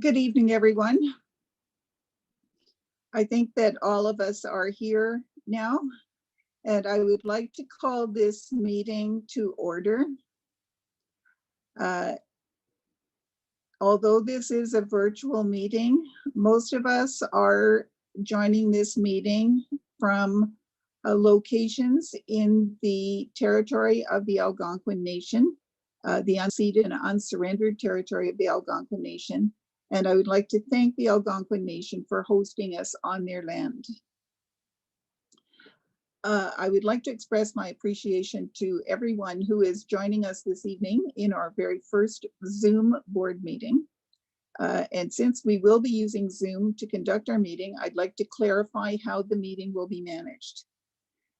Good evening, everyone. I think that all of us are here now, and I would like to call this meeting to order. Although this is a virtual meeting, most of us are joining this meeting from locations in the territory of the Algonquin Nation, the unceded and unsurrendered territory of the Algonquin Nation. And I would like to thank the Algonquin Nation for hosting us on their land. I would like to express my appreciation to everyone who is joining us this evening in our very first Zoom board meeting. And since we will be using Zoom to conduct our meeting, I'd like to clarify how the meeting will be managed.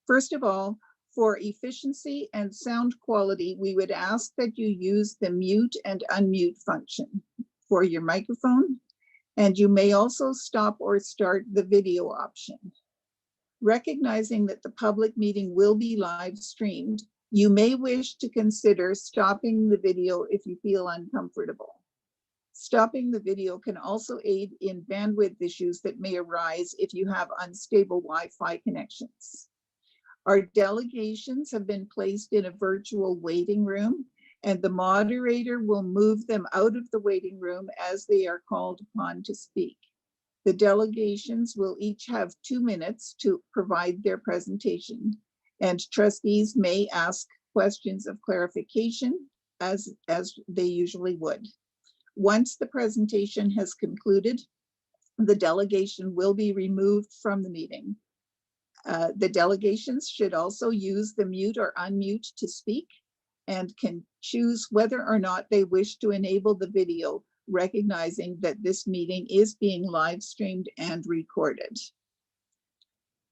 First of all, for efficiency and sound quality, we would ask that you use the mute and unmute function for your microphone, and you may also stop or start the video option. Recognizing that the public meeting will be live streamed, you may wish to consider stopping the video if you feel uncomfortable. Stopping the video can also aid in bandwidth issues that may arise if you have unstable Wi-Fi connections. Our delegations have been placed in a virtual waiting room, and the moderator will move them out of the waiting room as they are called upon to speak. The delegations will each have 2 minutes to provide their presentation, and trustees may ask questions of clarification as they usually would. Once the presentation has concluded, the delegation will be removed from the meeting. The delegations should also use the mute or unmute to speak and can choose whether or not they wish to enable the video, recognizing that this meeting is being live streamed and recorded.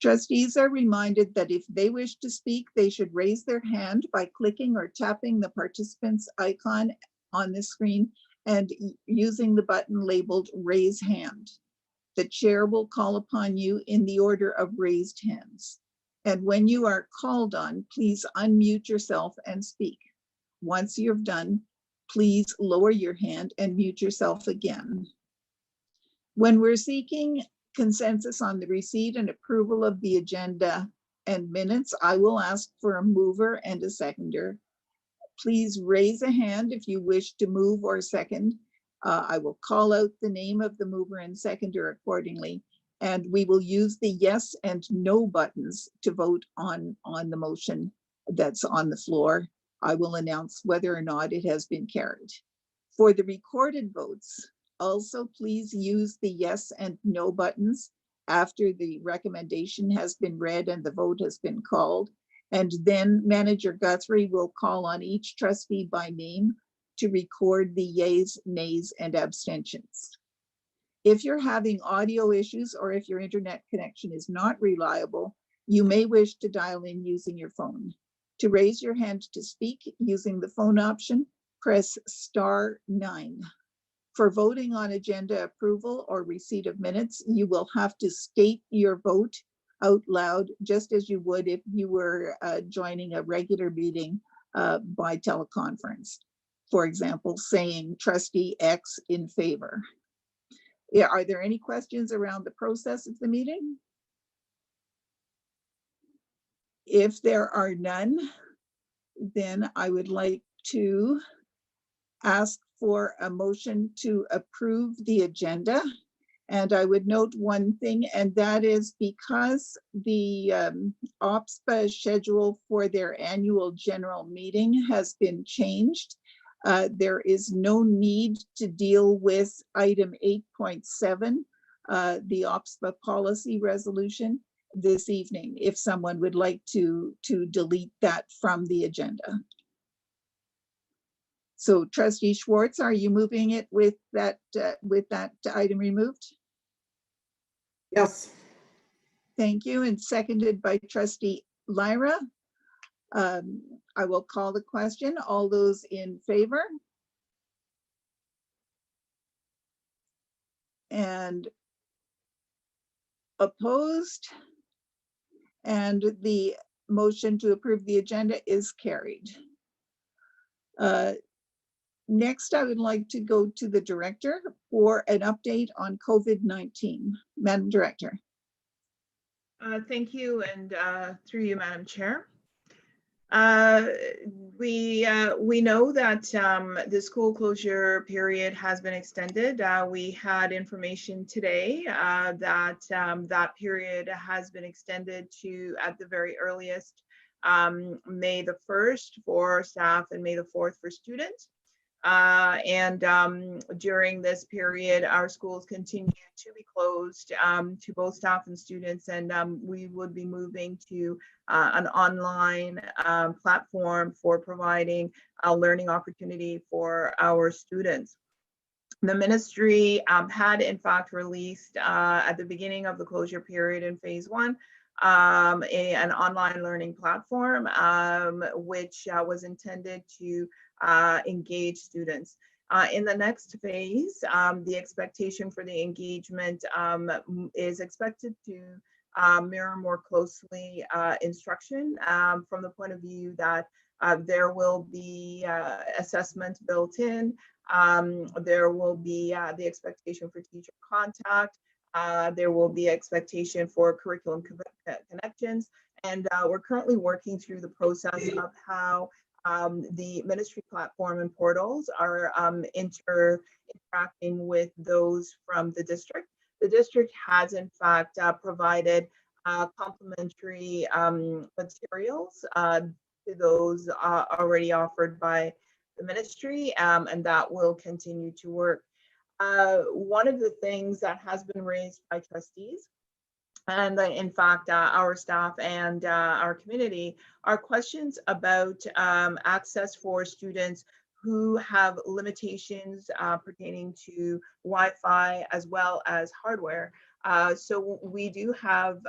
Trustees are reminded that if they wish to speak, they should raise their hand by clicking or tapping the participants icon on the screen and using the button labeled raise hand. The chair will call upon you in the order of raised hands. And when you are called on, please unmute yourself and speak. Once you've done, please lower your hand and mute yourself again. When we're seeking consensus on the receipt and approval of the agenda and minutes, I will ask for a mover and a seconder. Please raise a hand if you wish to move or second. I will call out the name of the mover and seconder accordingly, and we will use the yes and no buttons to vote on the motion that's on the floor. I will announce whether or not it has been carried. For the recorded votes, also please use the yes and no buttons after the recommendation has been read and the vote has been called. And then Manager Guthrie will call on each trustee by name to record the yeas, nays, and abstentions. If you're having audio issues or if your internet connection is not reliable, you may wish to dial in using your phone. To raise your hand to speak using the phone option, press *9. For voting on agenda approval or receipt of minutes, you will have to state your vote out loud, just as you would if you were joining a regular meeting by teleconference. For example, saying trustee X in favor. Yeah, are there any questions around the process of the meeting? If there are none, then I would like to ask for a motion to approve the agenda. And I would note one thing, and that is because the OPSPA schedule for their annual general meeting has been changed, there is no need to deal with item 8.7, the OPSPA policy resolution this evening, if someone would like to delete that from the agenda. So Trustee Schwartz, are you moving it with that item removed? Yes. Thank you, and seconded by Trustee Lyra. I will call the question. All those in favor? And opposed? And the motion to approve the agenda is carried. Next, I would like to go to the director for an update on COVID-19. Madam Director. Thank you, and through you, Madam Chair. We know that the school closure period has been extended. We had information today that that period has been extended to, at the very earliest, May the 1st for staff and May the 4th for students. During this period, our schools continue to be closed to both staff and students, and we would be moving to an online platform for providing a learning opportunity for our students. The ministry had in fact released at the beginning of the closure period in phase 1 an online learning platform which was intended to engage students. In the next phase, the expectation for the engagement is expected to mirror more closely instruction from the point of view that there will be assessment built in. There will be the expectation for teacher contact. There will be expectation for curriculum connections. And we're currently working through the process of how the ministry platform and portals are interacting with those from the district. The district has in fact provided complementary materials to those already offered by the ministry, and that will continue to work. One of the things that has been raised by trustees and in fact our staff and our community are questions about access for students who have limitations pertaining to Wi-Fi as well as hardware. So we do have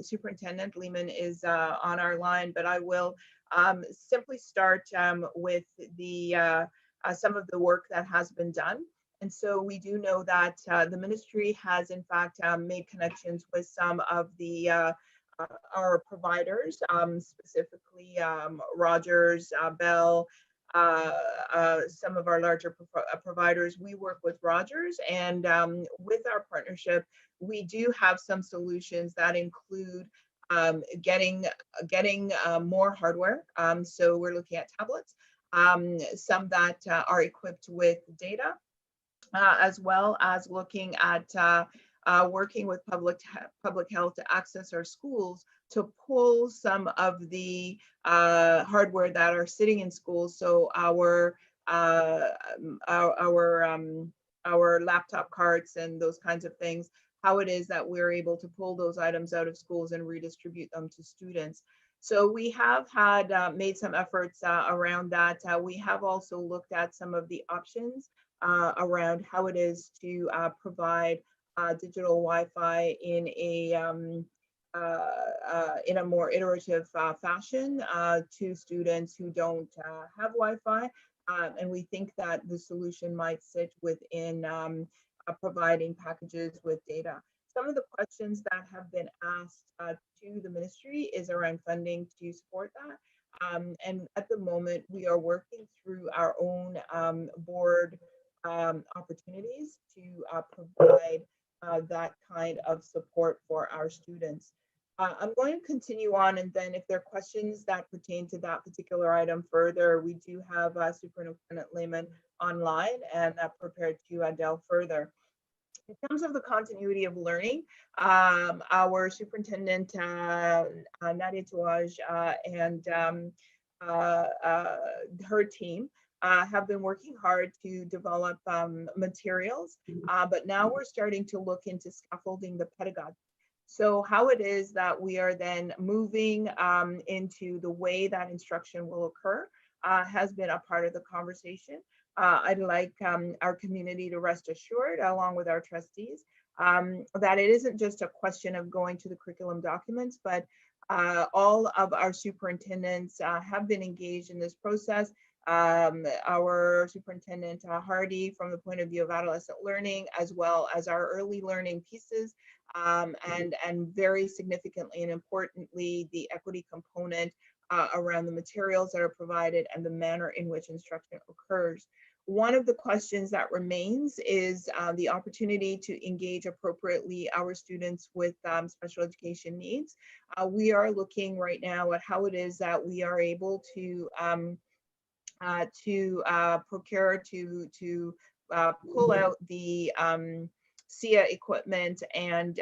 Superintendent Lehman is on our line, but I will simply start with the some of the work that has been done. And so we do know that the ministry has in fact made connections with some of the our providers, specifically Rogers, Bell, some of our larger providers. We work with Rogers, and with our partnership, we do have some solutions that include getting more hardware. So we're looking at tablets, some that are equipped with data, as well as looking at working with public health to access our schools to pull some of the hardware that are sitting in schools. So our laptop carts and those kinds of things, how it is that we're able to pull those items out of schools and redistribute them to students. So we have had made some efforts around that. We have also looked at some of the options around how it is to provide digital Wi-Fi in a more iterative fashion to students who don't have Wi-Fi. And we think that the solution might sit within providing packages with data. Some of the questions that have been asked to the ministry is around funding to support that. And at the moment, we are working through our own board opportunities to provide that kind of support for our students. I'm going to continue on, and then if there are questions that pertain to that particular item further, we do have Superintendent Lehman online and prepared to delve further. In terms of the continuity of learning, our superintendent, Nadia Touage, and her team have been working hard to develop materials, but now we're starting to look into scaffolding the pedagogy. So how it is that we are then moving into the way that instruction will occur has been a part of the conversation. I'd like our community to rest assured, along with our trustees, that it isn't just a question of going to the curriculum documents, but all of our superintendents have been engaged in this process. Our superintendent Hardy, from the point of view of adolescent learning, as well as our early learning pieces, and very significantly and importantly, the equity component around the materials that are provided and the manner in which instruction occurs. One of the questions that remains is the opportunity to engage appropriately our students with special education needs. We are looking right now at how it is that we are able to procure, to pull out the SIA equipment and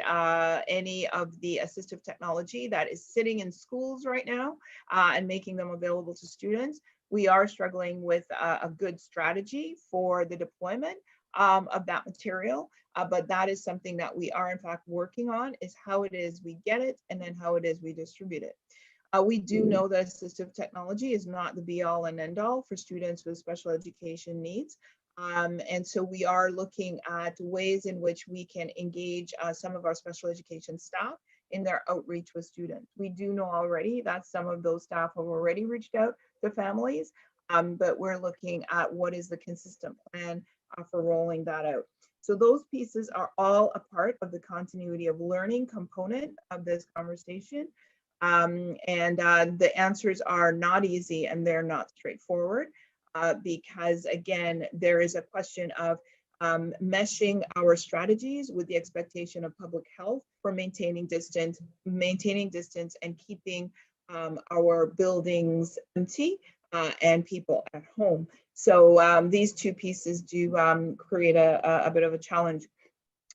any of the assistive technology that is sitting in schools right now and making them available to students. We are struggling with a good strategy for the deployment of that material, but that is something that we are in fact working on, is how it is we get it and then how it is we distribute it. We do know that assistive technology is not the be all and end all for students with special education needs. And so we are looking at ways in which we can engage some of our special education staff in their outreach with students. We do know already that some of those staff have already reached out to families, but we're looking at what is the consistent plan for rolling that out. So those pieces are all a part of the continuity of learning component of this conversation. The answers are not easy and they're not straightforward because, again, there is a question of meshing our strategies with the expectation of public health for maintaining distance and keeping our buildings empty and people at home. So these two pieces do create a bit of a challenge.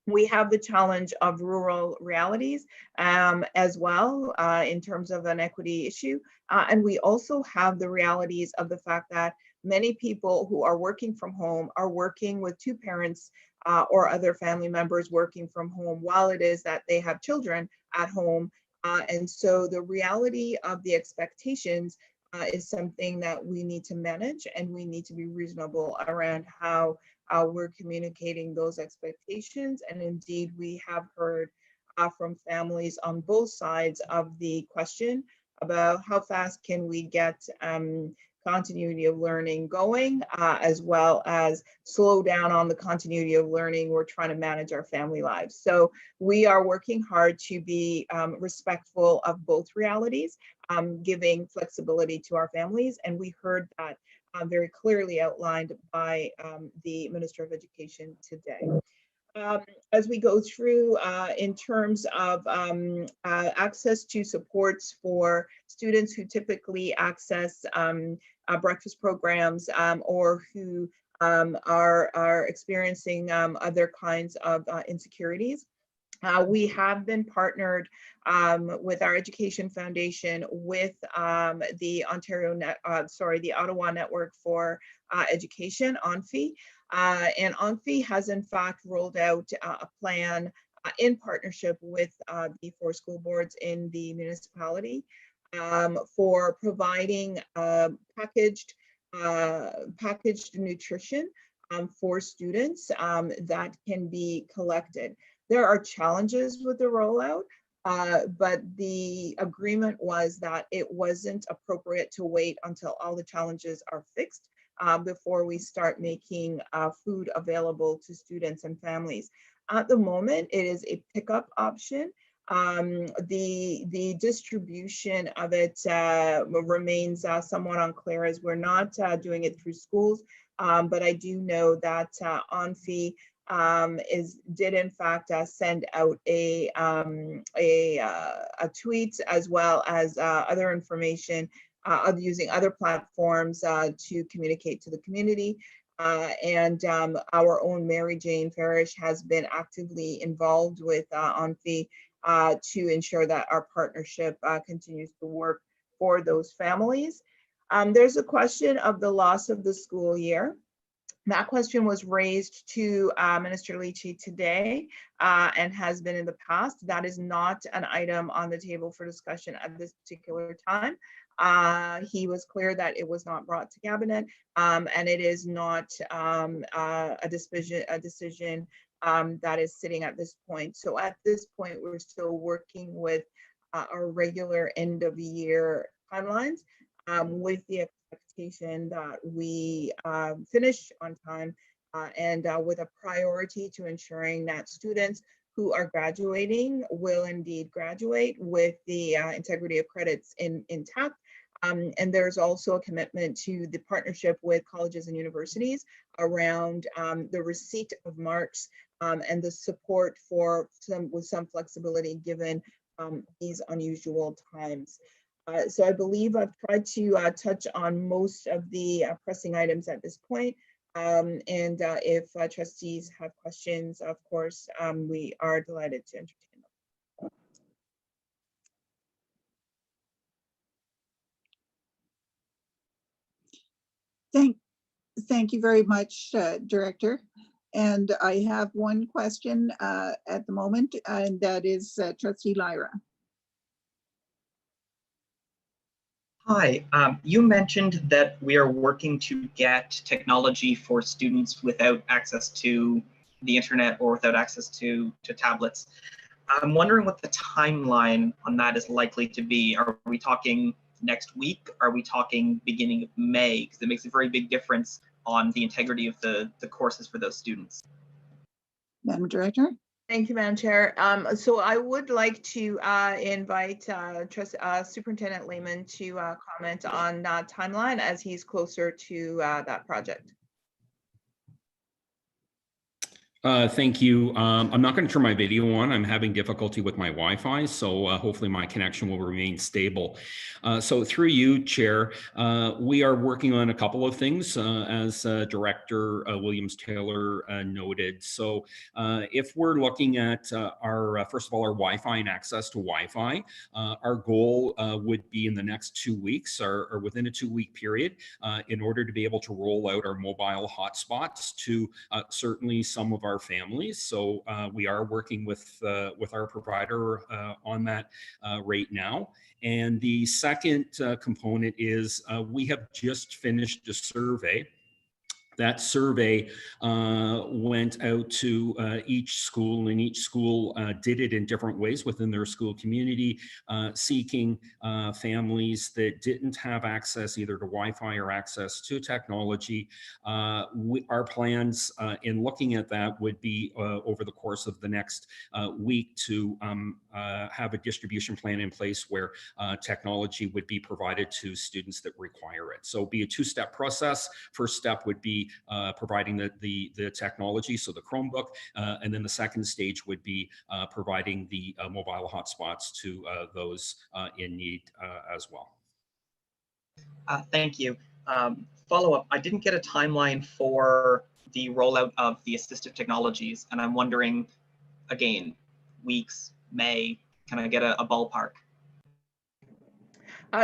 We have the challenge of rural realities as well in terms of an equity issue. And we also have the realities of the fact that many people who are working from home are working with two parents or other family members working from home while it is that they have children at home. And so the reality of the expectations is something that we need to manage, and we need to be reasonable around how we're communicating those expectations. And indeed, we have heard from families on both sides of the question about how fast can we get continuity of learning going, as well as slow down on the continuity of learning. We're trying to manage our family lives. So we are working hard to be respectful of both realities, giving flexibility to our families. And we heard that very clearly outlined by the Minister of Education today. As we go through in terms of access to supports for students who typically access breakfast programs or who are experiencing other kinds of insecurities. We have been partnered with our Education Foundation with the the Ottawa Network for Education, ONFI. And ONFI has in fact rolled out a plan in partnership with the 4 school boards in the municipality for providing packaged nutrition for students that can be collected. There are challenges with the rollout, but the agreement was that it wasn't appropriate to wait until all the challenges are fixed before we start making food available to students and families. At the moment, it is a pickup option. The distribution of it remains somewhat unclear, as we're not doing it through schools, but I do know that ONFI did in fact send out a tweet, as well as other information of using other platforms to communicate to the community. And our own Mary Jane Farish has been actively involved with ONFI to ensure that our partnership continues to work for those families. There's a question of the loss of the school year. That question was raised to Minister Lecce today and has been in the past. That is not an item on the table for discussion at this particular time. He was clear that it was not brought to cabinet, and it is not a decision that is sitting at this point. So at this point, we're still working with our regular end of year timelines with the expectation that we finish on time and with a priority to ensuring that students who are graduating will indeed graduate with the integrity of credits intact, And there's also a commitment to the partnership with colleges and universities around the receipt of marks and the support for some flexibility given these unusual times. So I believe I've tried to touch on most of the pressing items at this point. And if trustees have questions, of course, we are delighted to entertain them. Thank you very much, Director. And I have one question at the moment, and that is Trustee Lyra. Hi, you mentioned that we are working to get technology for students without access to the internet or without access to tablets. I'm wondering what the timeline on that is likely to be. Are we talking next week? Are we talking beginning of May? Because it makes a very big difference on the integrity of the courses for those students. Madam Director. Thank you, Madam Chair. So I would like to invite Superintendent Lehman to comment on timeline as he's closer to that project. Thank you. I'm not going to turn my video on. I'm having difficulty with my Wi-Fi, so hopefully my connection will remain stable. So through you, Chair, we are working on a couple of things, as Director Williams-Taylor noted. So if we're looking at our, first of all, our Wi-Fi and access to Wi-Fi, our goal would be in the next 2 weeks or within a 2-week period in order to be able to roll out our mobile hotspots to certainly some of our families. So we are working with our provider on that right now. And the second component is we have just finished a survey. That survey went out to each school, and each school did it in different ways within their school community, seeking families that didn't have access either to Wi-Fi or access to technology. Our plans in looking at that would be over the course of the next week to have a distribution plan in place where technology would be provided to students that require it. So it'd be a 2-step process. First step would be providing the technology, so the Chromebook, and then the second stage would be providing the mobile hotspots to those in need as well. Thank you. Follow-up, I didn't get a timeline for the rollout of the assistive technologies, and I'm wondering, again, weeks, May, can I get a ballpark?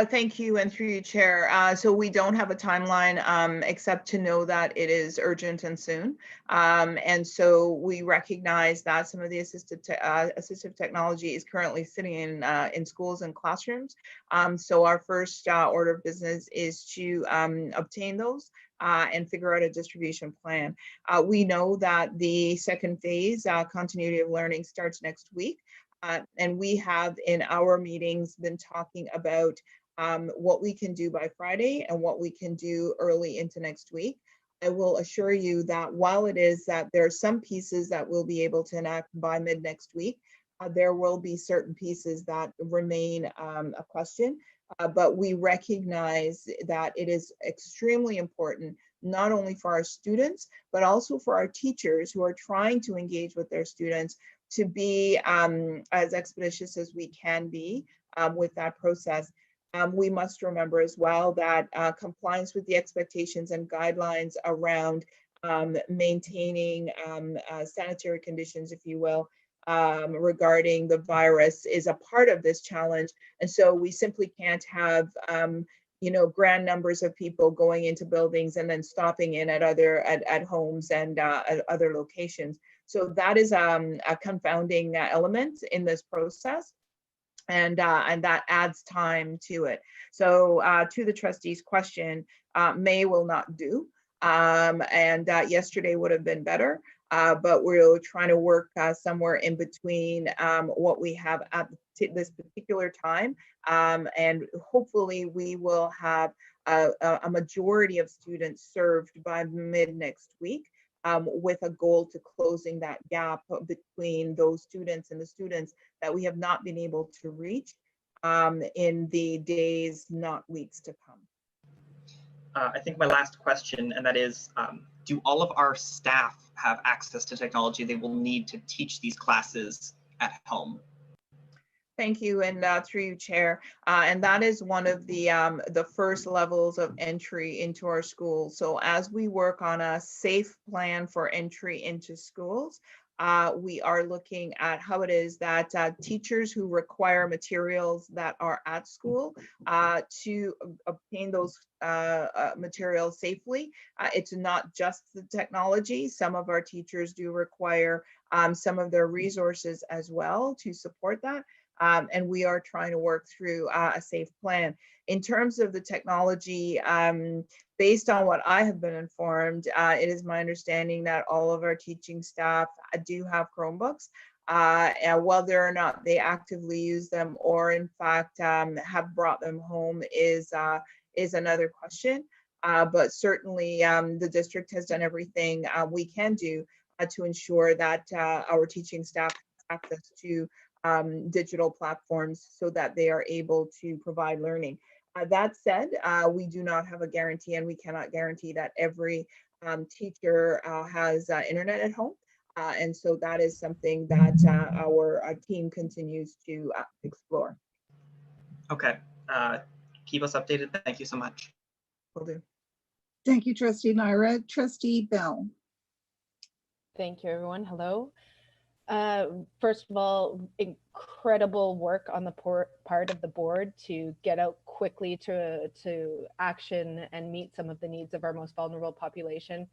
Thank you, and through you, Chair. So we don't have a timeline except to know that it is urgent and soon. And so we recognize that some of the assistive technology is currently sitting in schools and classrooms. So our first order of business is to obtain those and figure out a distribution plan. We know that the second phase, continuity of learning, starts next week. And we have in our meetings been talking about what we can do by Friday and what we can do early into next week. I will assure you that while it is that there are some pieces that we'll be able to enact by mid next week, there will be certain pieces that remain a question. But we recognize that it is extremely important, not only for our students, but also for our teachers who are trying to engage with their students, to be as expeditious as we can be with that process. We must remember as well that compliance with the expectations and guidelines around maintaining sanitary conditions, if you will, regarding the virus is a part of this challenge. And so we simply can't have grand numbers of people going into buildings and then stopping in at homes and at other locations. So that is a confounding element in this process, and that adds time to it. So to the trustees' question, May will not do, and yesterday would have been better, but we're trying to work somewhere in between what we have at this particular time, and hopefully we will have a majority of students served by mid next week, with a goal to closing that gap between those students and the students that we have not been able to reach. in the days, not weeks to come. I think my last question, and that is, do all of our staff have access to technology they will need to teach these classes at home? Thank you, and through you, Chair. And that is one of the first levels of entry into our schools. So as we work on a safe plan for entry into schools, we are looking at how it is that teachers who require materials that are at school to obtain those materials safely. It's not just the technology. Some of our teachers do require some of their resources as well to support that. And we are trying to work through a safe plan. In terms of the technology, based on what I have been informed, it is my understanding that all of our teaching staff do have Chromebooks. And whether or not they actively use them or in fact have brought them home is another question. But certainly the district has done everything we can do to ensure that our teaching staff has access to digital platforms so that they are able to provide learning. That said, we do not have a guarantee, and we cannot guarantee that every teacher has internet at home. And so that is something that our team continues to explore. Okay, keep us updated. Thank you so much. Will do. Thank you, Trustee Naira. Trustee Bell. Thank you, everyone. Hello. First of all, incredible work on the part of the board to get out quickly to action and meet some of the needs of our most vulnerable population.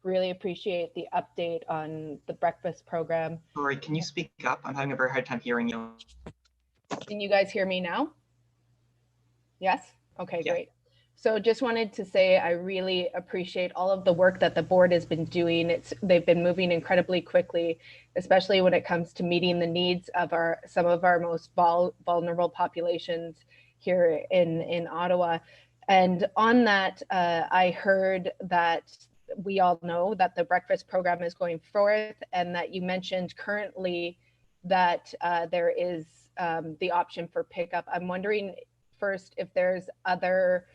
Really appreciate the update on the breakfast program. Sorry, can you speak up? I'm having a very hard time hearing you. Can you guys hear me now? Yes? Okay, Yeah. great. So just wanted to say I really appreciate all of the work that the board has been doing. They've been moving incredibly quickly, especially when it comes to meeting the needs of some of our most vulnerable populations here in Ottawa. And on that, I heard that we all know that the breakfast program is going forth, and that you mentioned currently that there is the option for pickup. I'm wondering first if there's other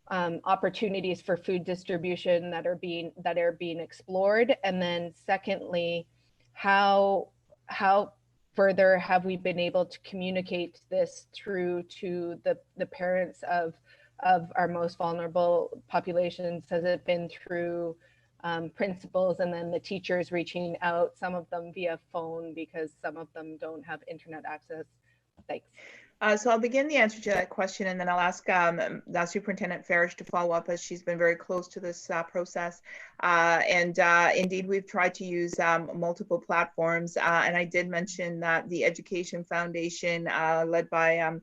opportunities for food distribution that are being explored, and then secondly, how further have we been able to communicate this through to the parents of our most vulnerable populations? Has it been through principals and then the teachers reaching out, some of them via phone because some of them don't have internet access? Thanks. So I'll begin the answer to that question, and then I'll ask Superintendent Farish to follow up, as she's been very close to this process. Indeed, we've tried to use multiple platforms, and I did mention that the Education Foundation, led by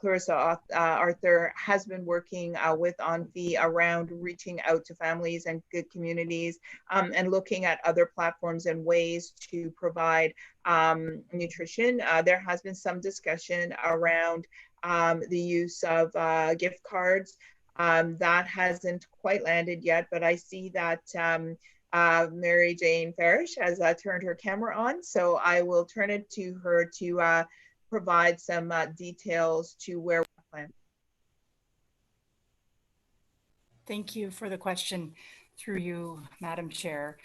Clarissa Arthur, has been working with ONFI around reaching out to families and good communities, and looking at other platforms and ways to provide nutrition. There has been some discussion around the use of gift cards. That hasn't quite landed yet, but I see that Mary Jane Farish has turned her camera on, so I will turn it to her to provide some details to where we plan. Thank you for the question, through you, Madam Chair.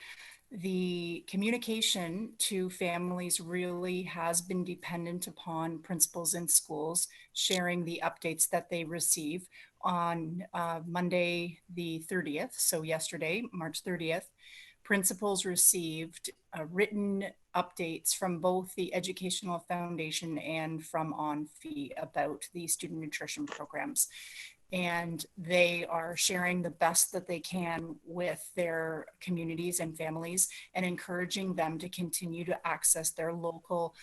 The communication to families really has been dependent upon principals in schools sharing the updates that they receive. On Monday the 30th, so yesterday, March 30th, principals received written updates from both the Educational Foundation and from ONFI about the student nutrition programs. And they are sharing the best that they can with their communities and families, and encouraging them to continue to access their local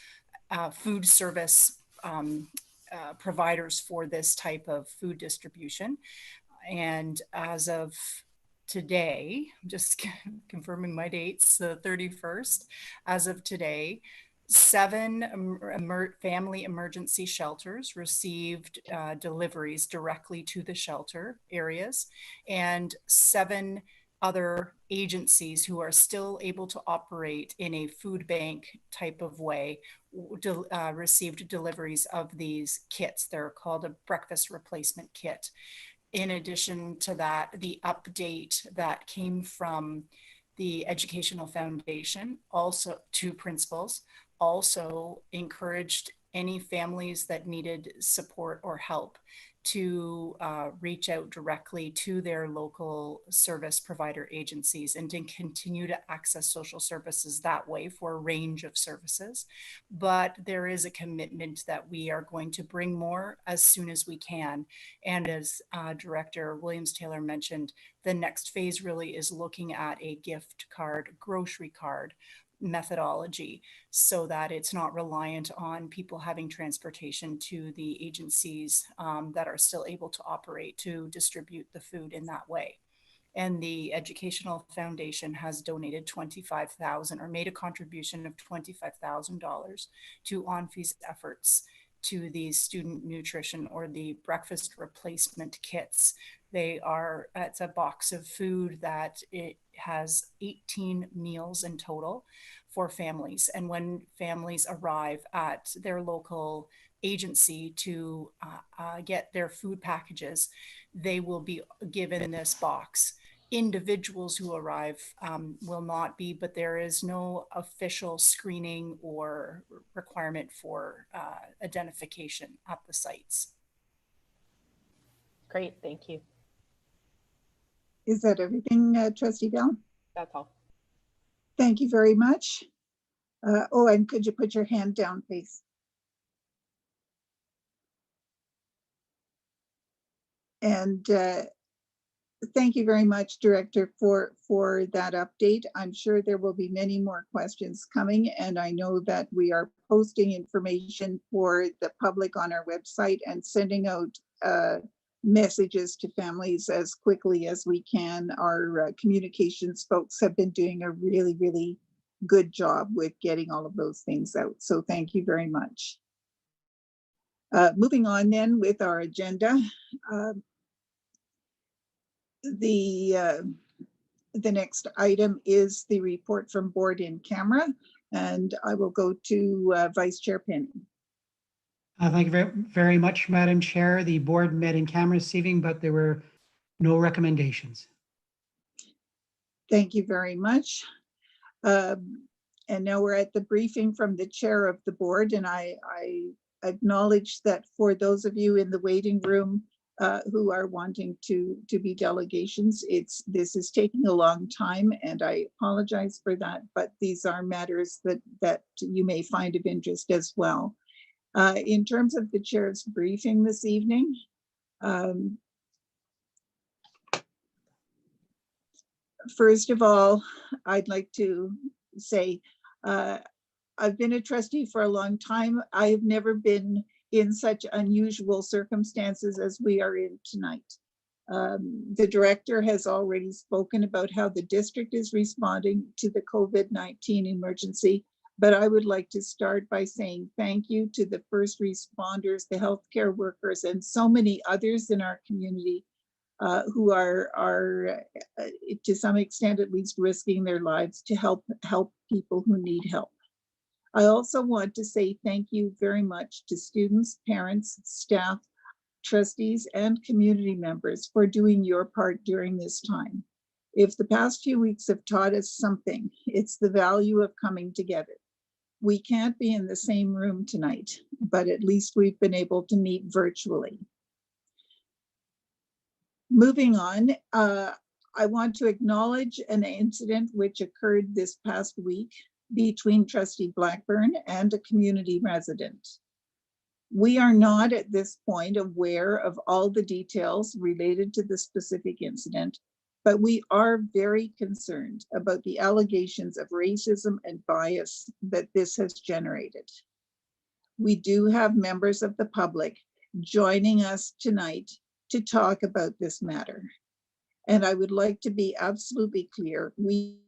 food service providers for this type of food distribution. And as of today, I'm just confirming my dates, the 31st, as of today, 7 family emergency shelters received deliveries directly to the shelter areas, and 7 other agencies who are still able to operate in a food bank type of way received deliveries of these kits. They're called a breakfast replacement kit. In addition to that, the update that came from the Educational Foundation also to principals also encouraged any families that needed support or help to reach out directly to their local service provider agencies and to continue to access social services that way for a range of services. But there is a commitment that we are going to bring more as soon as we can. And as Director Williams-Taylor mentioned, the next phase really is looking at a gift card, grocery card methodology so that it's not reliant on people having transportation to the agencies that are still able to operate to distribute the food in that way. And the Educational Foundation has donated $25,000 or made a contribution of $25,000 to ONFI's efforts to these student nutrition or the breakfast replacement kits. It's a box of food that it has 18 meals in total for families. And when families arrive at their local agency to get their food packages, they will be given this box. Individuals who arrive will not be, but there is no official screening or requirement for identification at the sites. Great, thank you. Is that everything, Trustee Bell? That's all. Thank you very much. Oh, and could you put your hand down, please? And thank you very much, Director, for that update. I'm sure there will be many more questions coming, and I know that we are posting information for the public on our website and sending out messages to families as quickly as we can. Our communications folks have been doing a really, really good job with getting all of those things out. So thank you very much. Moving on then with our agenda. The next item is the report from board in camera, and I will go to Vice Chair Penny. Thank you very much, Madam Chair. The board met in camera this evening, but there were no recommendations. Thank you very much. And now we're at the briefing from the chair of the board, and I acknowledge that for those of you in the waiting room who are wanting to be delegations, this is taking a long time, and I apologize for that, but these are matters that you may find of interest as well. In terms of the chair's briefing this evening, first of all, I'd like to say I've been a trustee for a long time. I have never been in such unusual circumstances as we are in tonight. The director has already spoken about how the district is responding to the COVID-19 emergency, but I would like to start by saying thank you to the first responders, the healthcare workers, and so many others in our community who are to some extent at least risking their lives to help people who need help. I also want to say thank you very much to students, parents, staff, trustees, and community members for doing your part during this time. If the past few weeks have taught us something, it's the value of coming together. We can't be in the same room tonight, but at least we've been able to meet virtually. Moving on, I want to acknowledge an incident which occurred this past week between Trustee Blackburn and a community resident. We are not at this point aware of all the details related to the specific incident, but we are very concerned about the allegations of racism and bias that this has generated. We do have members of the public joining us tonight to talk about this matter. And I would like to be absolutely clear, we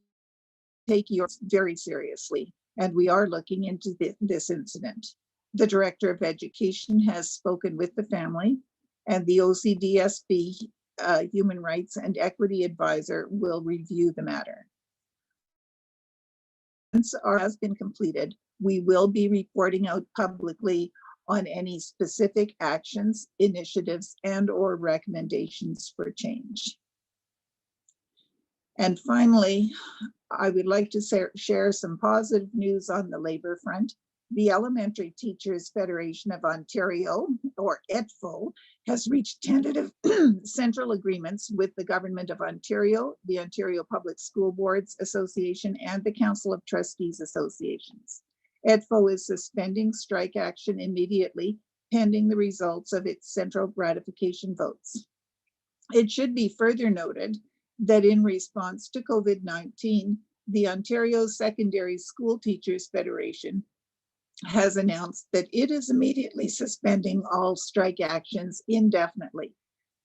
take yours very seriously, and we are looking into this incident. The Director of Education has spoken with the family, and the OCDSB Human Rights and Equity Advisor will review the matter. Once our has been completed, we will be reporting out publicly on any specific actions, initiatives, and/or recommendations for change. And finally, I would like to share some positive news on the labor front. The Elementary Teachers Federation of Ontario, or ETFO, has reached tentative central agreements with the Government of Ontario, the Ontario Public School Boards Association, and the Council of Trustees Associations. ETFO is suspending strike action immediately, pending the results of its central ratification votes. It should be further noted that in response to COVID-19, the Ontario Secondary School Teachers Federation has announced that it is immediately suspending all strike actions indefinitely.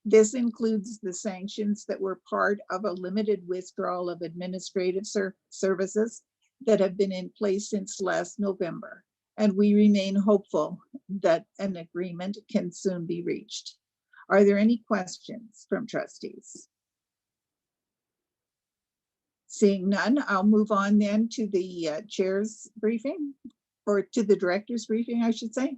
This includes the sanctions that were part of a limited withdrawal of administrative services that have been in place since last November, and we remain hopeful that an agreement can soon be reached. Are there any questions from trustees? Seeing none, I'll move on then to the chair's briefing, or to the director's briefing, I should say.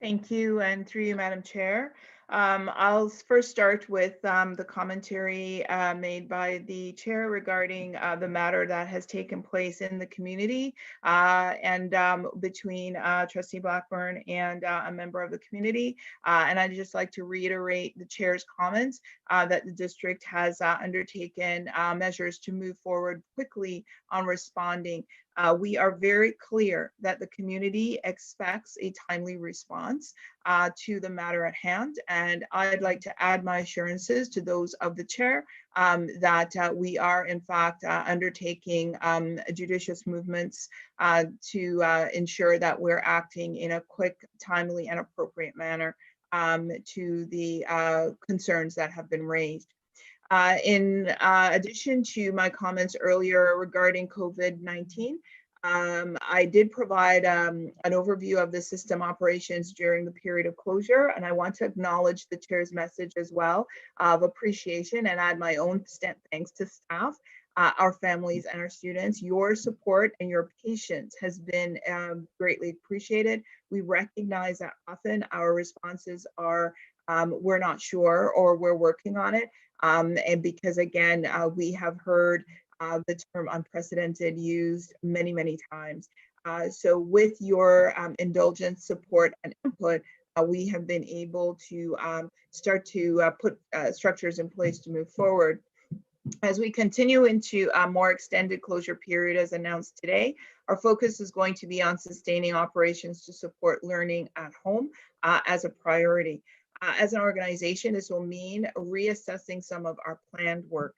Thank you, and through you, Madam Chair. I'll first start with the commentary made by the chair regarding the matter that has taken place in the community and between Trustee Blackburn and a member of the community. And I'd just like to reiterate the chair's comments that the district has undertaken measures to move forward quickly on responding. We are very clear that the community expects a timely response to the matter at hand. And I'd like to add my assurances to those of the chair that we are in fact undertaking judicious movements to ensure that we're acting in a quick, timely, and appropriate manner to the concerns that have been raised. In addition to my comments earlier regarding COVID-19, I did provide an overview of the system operations during the period of closure, and I want to acknowledge the chair's message as well of appreciation and add my own thanks to staff, our families, and our students. Your support and your patience has been greatly appreciated. We recognize that often our responses are we're not sure or we're working on it. And because again, we have heard the term unprecedented used many, many times. So with your indulgence, support, and input, we have been able to start to put structures in place to move forward. As we continue into a more extended closure period as announced today, our focus is going to be on sustaining operations to support learning at home as a priority. As an organization, this will mean reassessing some of our planned work.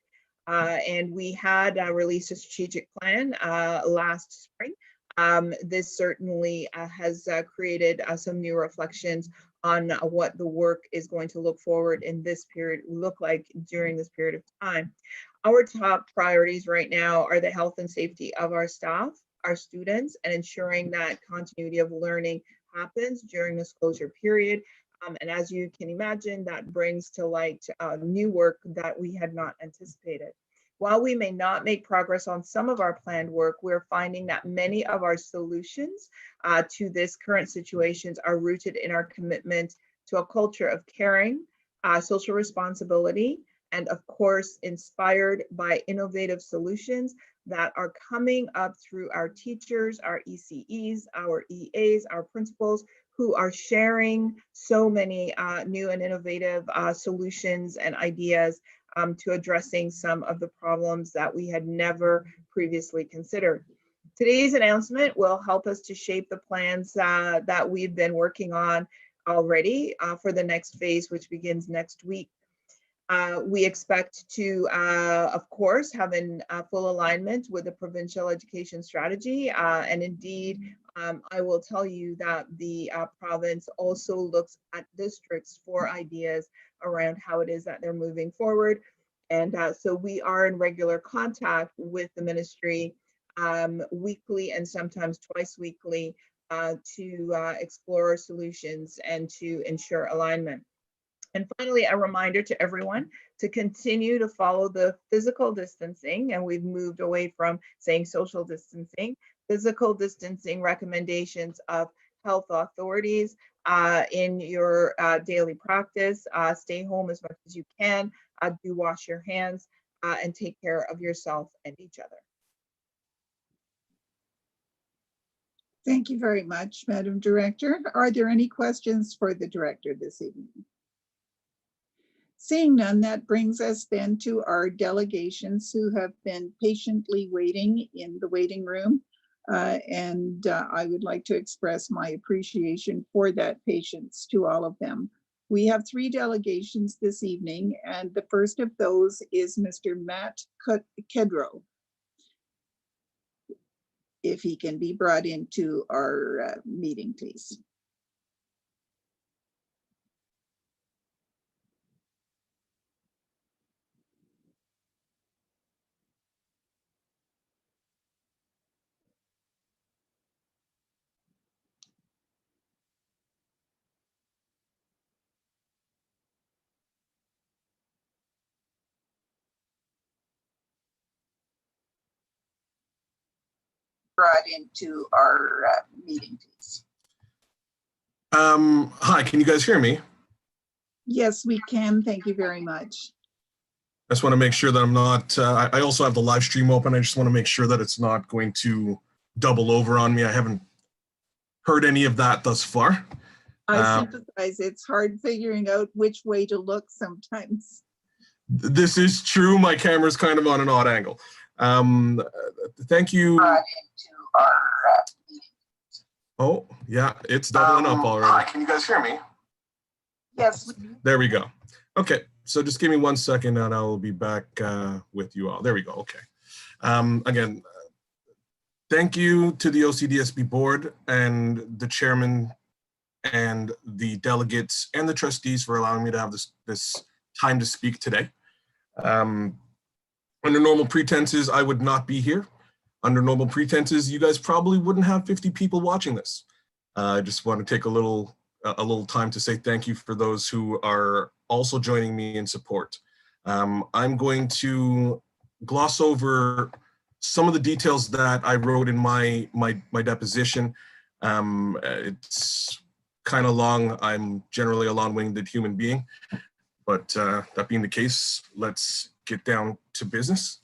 And we had released a strategic plan last spring. This certainly has created some new reflections on what the work is going to look like during this period of time. Our top priorities right now are the health and safety of our staff, our students, and ensuring that continuity of learning happens during this closure period. And as you can imagine, that brings to light new work that we had not anticipated. While we may not make progress on some of our planned work, we're finding that many of our solutions to this current situations are rooted in our commitment to a culture of caring, social responsibility, and of course, inspired by innovative solutions that are coming up through our teachers, our ECEs, our EAs, our principals, who are sharing so many new and innovative solutions and ideas to addressing some of the problems that we had never previously considered. Today's announcement will help us to shape the plans that we've been working on already for the next phase, which begins next week. We expect to, of course, have in full alignment with the provincial education strategy. And indeed, I will tell you that the province also looks at districts for ideas around how it is that they're moving forward. And so we are in regular contact with the ministry weekly and sometimes twice weekly to explore solutions and to ensure alignment. And finally, a reminder to everyone to continue to follow the physical distancing, and we've moved away from saying social distancing, physical distancing recommendations of health authorities in your daily practice. Stay home as much as you can, do wash your hands, and take care of yourself and each other. Thank you very much, Madam Director. Are there any questions for the Director this evening? Seeing none, that brings us then to our delegations who have been patiently waiting in the waiting room. I would like to express my appreciation for that patience to all of them. We have 3 delegations this evening, and the first of those is Mr. Matt Kedrow. If he can be brought into our meeting, please. Brought into our meeting, please. Hi, can you guys hear me? Yes, we can. Thank you very much. I just want to make sure that I'm not, I also have the live stream open. I just want to make sure that it's not going to double over on me. I haven't heard any of that thus far. I sympathize. It's hard figuring out which way to look sometimes. This is true. My camera's kind of on an odd angle. Thank you. Oh, yeah, it's doubling up already. Hi, can you guys hear me? Yes. There we go. Okay, so just give me 1 second and I'll be back with you all. There we go. Okay. Again, thank you to the OCDSB board and the chairman and the delegates and the trustees for allowing me to have this time to speak today. Under normal pretenses, I would not be here. Under normal pretenses, you guys probably wouldn't have 50 people watching this. I just want to take a little time to say thank you for those who are also joining me in support. I'm going to gloss over some of the details that I wrote in my deposition. It's kind of long. I'm generally a long-winded human being, but that being the case, let's get down to business.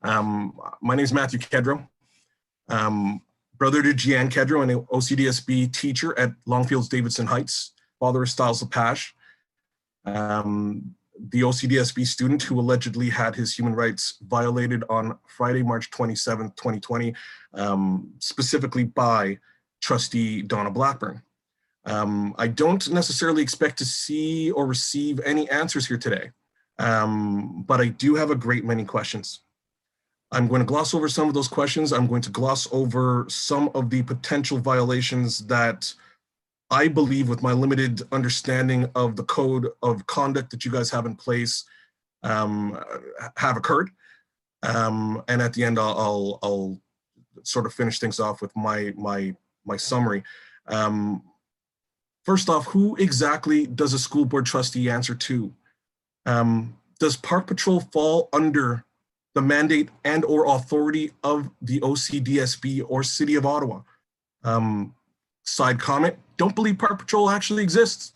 My name is Matthew Kedrow, brother to Jeanne Kedrow, an OCDSB teacher at Longfields Davidson Heights, father of Styles Lepage, the OCDSB student who allegedly had his human rights violated on Friday, March 27th, 2020, specifically by trustee Donna Blackburn. I don't necessarily expect to see or receive any answers here today, but I do have a great many questions. I'm going to gloss over some of those questions. I'm going to gloss over some of the potential violations that I believe, with my limited understanding of the code of conduct that you guys have in place, have occurred. And at the end, I'll sort of finish things off with my summary. First off, who exactly does a school board trustee answer to? Does Park Patrol fall under the mandate and or authority of the OCDSB or City of Ottawa? Side comment, don't believe Park Patrol actually exists.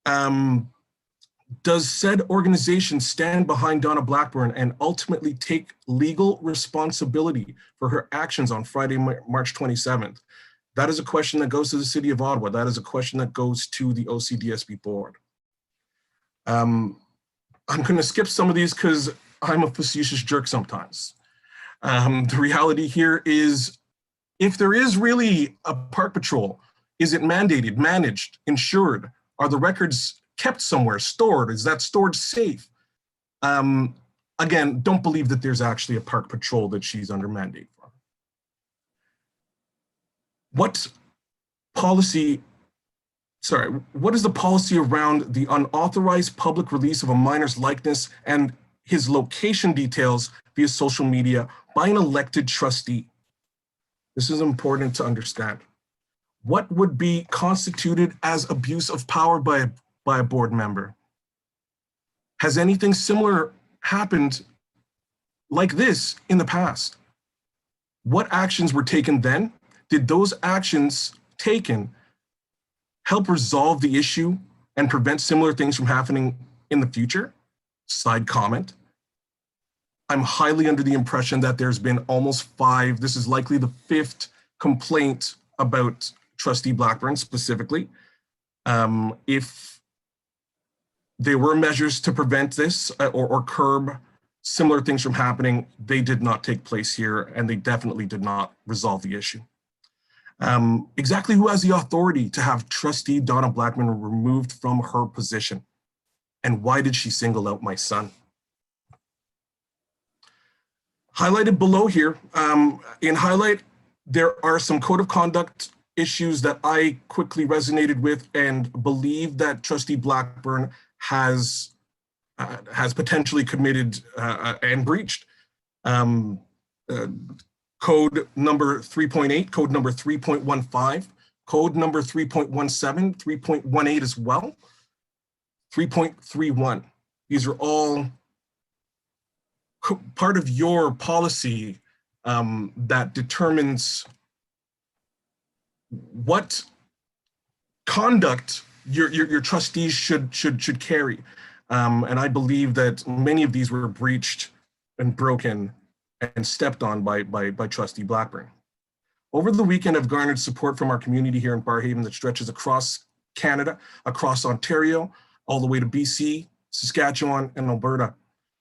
Does said organization stand behind Donna Blackburn and ultimately take legal responsibility for her actions on Friday, March 27th? That is a question that goes to the City of Ottawa. That is a question that goes to the OCDSB board. I'm going to skip some of these because I'm a facetious jerk sometimes. The reality here is, if there is really a Park Patrol, is it mandated, managed, insured? Are the records kept somewhere, stored? Is that storage safe? Again, don't believe that there's actually a Park Patrol that she's under mandate for. What is the policy around the unauthorized public release of a minor's likeness and his location details via social media by an elected trustee? This is important to understand. What would be constituted as abuse of power by a board member? Has anything similar happened like this in the past? What actions were taken then? Did those actions taken help resolve the issue and prevent similar things from happening in the future? Side comment. I'm highly under the impression that there's been almost 5, this is likely the 5th complaint about Trustee Blackburn specifically. If there were measures to prevent this or curb similar things from happening, they did not take place here, and they definitely did not resolve the issue. Exactly who has the authority to have Trustee Donna Blackburn removed from her position? And why did she single out my son? Highlighted below here, in highlight, there are some code of conduct issues that I quickly resonated with and believe that Trustee Blackburn has potentially committed and breached. Code number 3.8, code number 3.15, code number 3.17, 3.18 as well, 3.31. These are all part of your policy that determines what conduct your trustees should carry. And I believe that many of these were breached and broken and stepped on by Trustee Blackburn. Over the weekend, I've garnered support from our community here in Barrhaven that stretches across Canada, across Ontario, all the way to BC, Saskatchewan, and Alberta.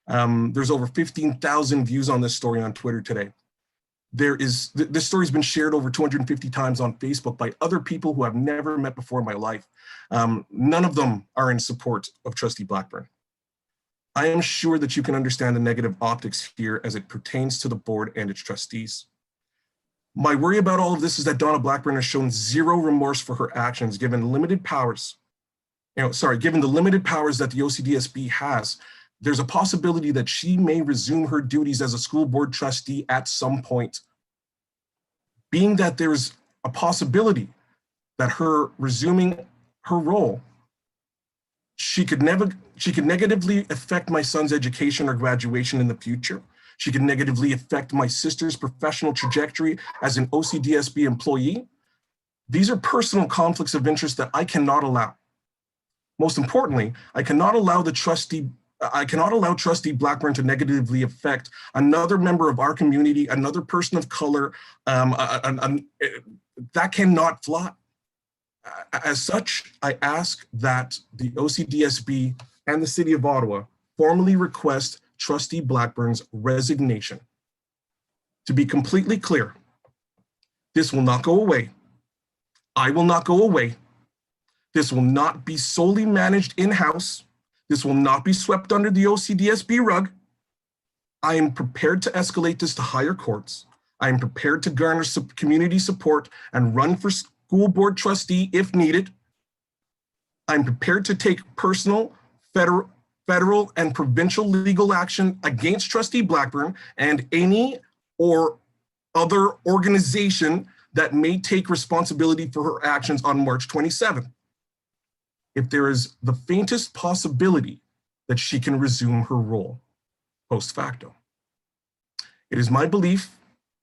There's over 15,000 views on this story on Twitter today. This story's been shared over 250 times on Facebook by other people who I've never met before in my life. None of them are in support of Trustee Blackburn. I am sure that you can understand the negative optics here as it pertains to the board and its trustees. My worry about all of this is that Donna Blackburn has shown zero remorse for her actions, given the limited powers that the OCDSB has. There's a possibility that she may resume her duties as a school board trustee at some point. Being that there's a possibility that her resuming her role, she could negatively affect my son's education or graduation in the future. She could negatively affect my sister's professional trajectory as an OCDSB employee. These are personal conflicts of interest that I cannot allow. Most importantly, I cannot allow Trustee Blackburn to negatively affect another member of our community, another person of color. That cannot fly. As such, I ask that the OCDSB and the City of Ottawa formally request Trustee Blackburn's resignation. To be completely clear, this will not go away. I will not go away. This will not be solely managed in-house. This will not be swept under the OCDSB rug. I am prepared to escalate this to higher courts. I am prepared to garner community support and run for school board trustee if needed. I'm prepared to take personal, federal, and provincial legal action against Trustee Blackburn and any or other organization that may take responsibility for her actions on March 27th. If there is the faintest possibility that she can resume her role post facto. It is my belief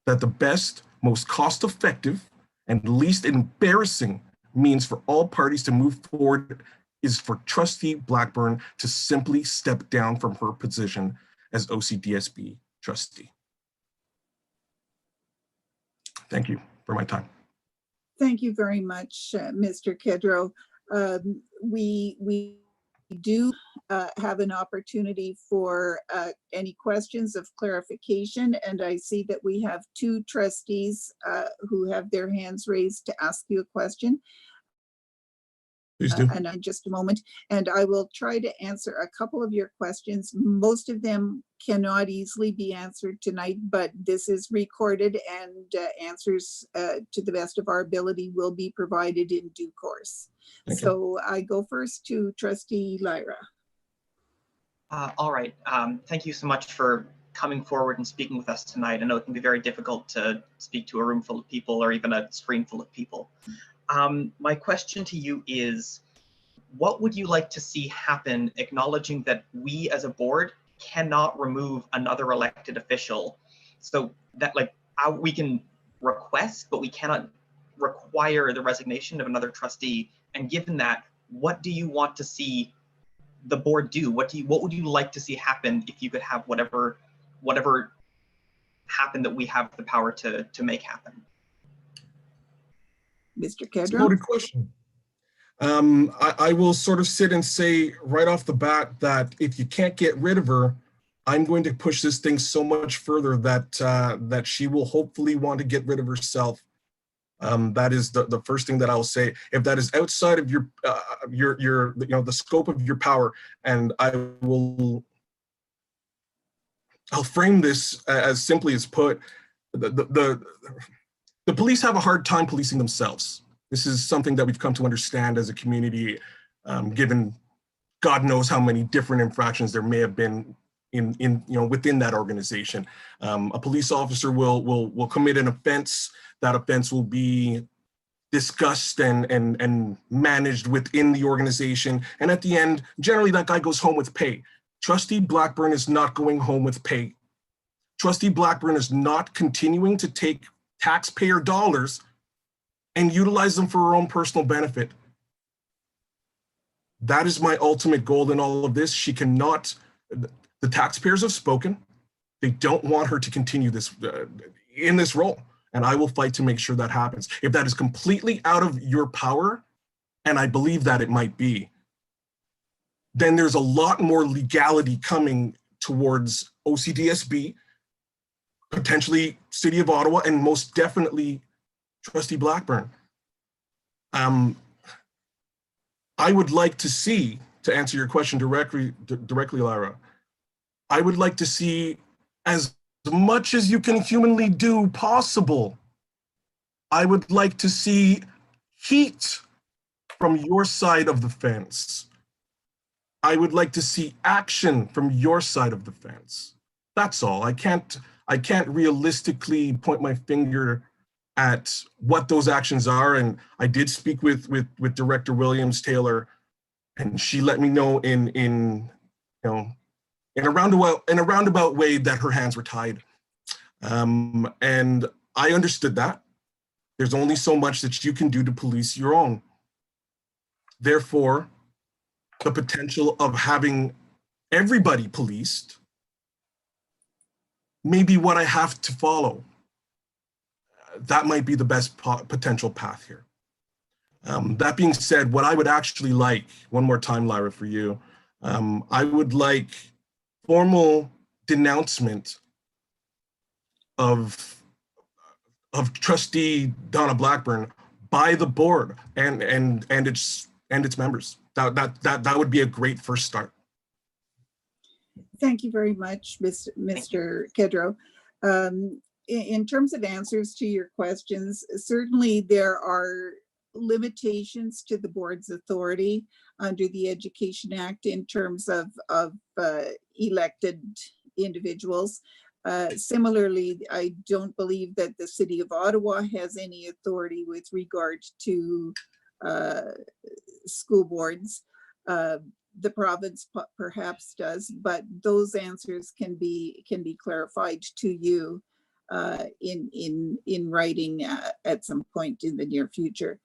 that the best, most cost-effective, and least embarrassing means for all parties to move forward is for Trustee Blackburn to simply step down from her position as OCDSB trustee. Thank you for my time. Thank you very much, Mr. Kedro. We do have an opportunity for any questions of clarification, and I see that we have 2 trustees who have their hands raised to ask you a question. Please do. And in just a moment, and I will try to answer a couple of your questions. Most of them cannot easily be answered tonight, but this is recorded, and answers to the best of our ability will be provided in due course. So I go first to Trustee Lyra. All right. Thank you so much for coming forward and speaking with us tonight. I know it can be very difficult to speak to a room full of people or even a screen full of people. My question to you is, what would you like to see happen, acknowledging that we as a board cannot remove another elected official? So that like we can request, but we cannot require the resignation of another trustee. And given that, what do you want to see the board do? What would you like to see happen if you could have whatever happen that we have the power to make happen? Mr. It's a Kedro? loaded question. I will sort of sit and say right off the bat that if you can't get rid of her, I'm going to push this thing so much further that that she will hopefully want to get rid of herself. That is the first thing that I'll say. If that is outside of your the scope of your power, and I'll frame this as simply as put, the police have a hard time policing themselves. This is something that we've come to understand as a community, given God knows how many different infractions there may have been in within that organization. A police officer will commit an offense. That offense will be discussed and managed within the organization. And at the end, generally that guy goes home with pay. Trustee Blackburn is not going home with pay. Trustee Blackburn is not continuing to take taxpayer dollars and utilize them for her own personal benefit. That is my ultimate goal in all of this. She cannot, the taxpayers have spoken. They don't want her to continue this in this role. And I will fight to make sure that happens. If that is completely out of your power, and I believe that it might be, then there's a lot more legality coming towards OCDSB, potentially City of Ottawa, and most definitely Trustee Blackburn. I would like to see, to answer your question directly, Lyra, I would like to see as much as you can humanly do possible. I would like to see heat from your side of the fence. I would like to see action from your side of the fence. That's all. I can't realistically point my finger at what those actions are. And I did speak with Director Williams-Taylor, and she let me know in a roundabout way that her hands were tied. And I understood that. There's only so much that you can do to police your own. Therefore, the potential of having everybody policed may be what I have to follow. That might be the best potential path here. That being said, what I would actually like, one more time, Lyra, for you, I would like formal denouncement of Trustee Donna Blackburn by the board and its members. That would be a great first start. Thank you very much, Mr. Kedro. In terms of answers to your questions, certainly there are limitations to the board's authority under the Education Act in terms of elected individuals. Similarly, I don't believe that the City of Ottawa has any authority with regard to school boards. The province perhaps does, but those answers can be clarified to you in writing at some point in the near future.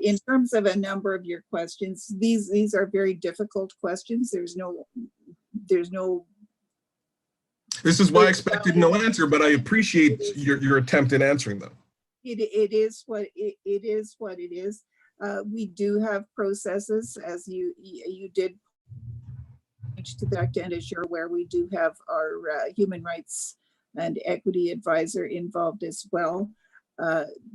In terms of a number of your questions, these are very difficult questions. There's no. This is why I expected no answer, but I appreciate your attempt in answering them. It is what it is. We do have processes, as you did to that, and as you're aware, we do have our human rights and equity advisor involved as well,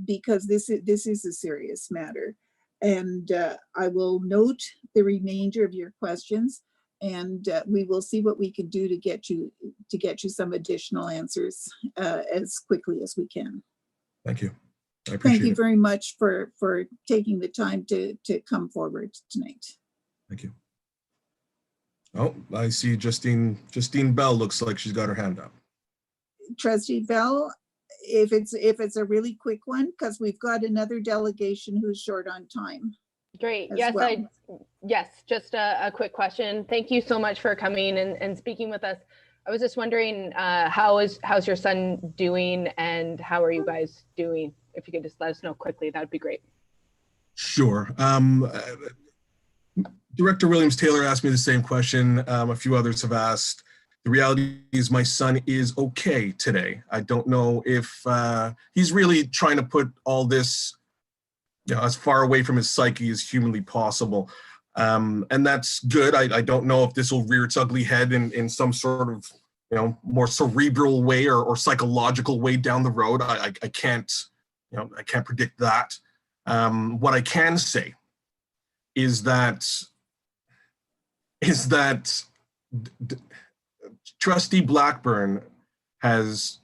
because this is a serious matter. And I will note the remainder of your questions, and we will see what we can do to get you some additional answers as quickly as we can. Thank you. I appreciate Thank you it. very much for taking the time to come forward tonight. Thank you. Oh, I see Justine Bell looks like she's got her hand up. Trustee Bell, if it's a really quick one, because we've got another delegation who's short on time. Great. as Yes, well. yes, just a quick question. Thank you so much for coming and speaking with us. I was just wondering, how's your son doing and how are you guys doing? If you could just let us know quickly, that'd be great. Sure. Director Williams-Taylor asked me the same question. A few others have asked. The reality is my son is okay today. I don't know if he's really trying to put all this, you know, as far away from his psyche as humanly possible. And that's good. I don't know if this will rear its ugly head in some sort of, you know, more cerebral way or psychological way down the road. I can't, you know, I can't predict that. What I can say is that Trustee Blackburn has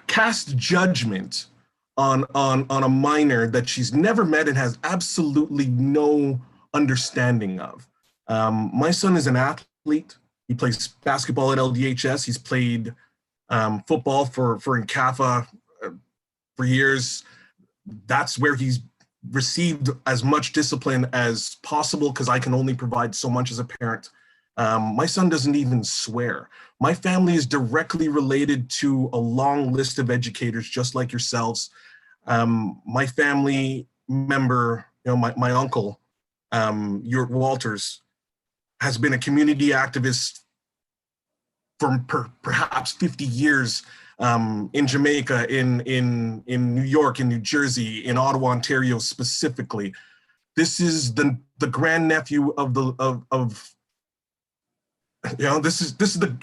cast judgment on a minor that she's never met and has absolutely no understanding of. My son is an athlete. He plays basketball at LDHS. He's played football for NCAFA for years. That's where he's received as much discipline as possible because I can only provide so much as a parent. My son doesn't even swear. My family is directly related to a long list of educators just like yourselves. My family member, you know, my uncle, Urt Walters, has been a community activist for perhaps 50 years in Jamaica, in New York, in New Jersey, in Ottawa, Ontario specifically. This is the grandnephew of you know, this is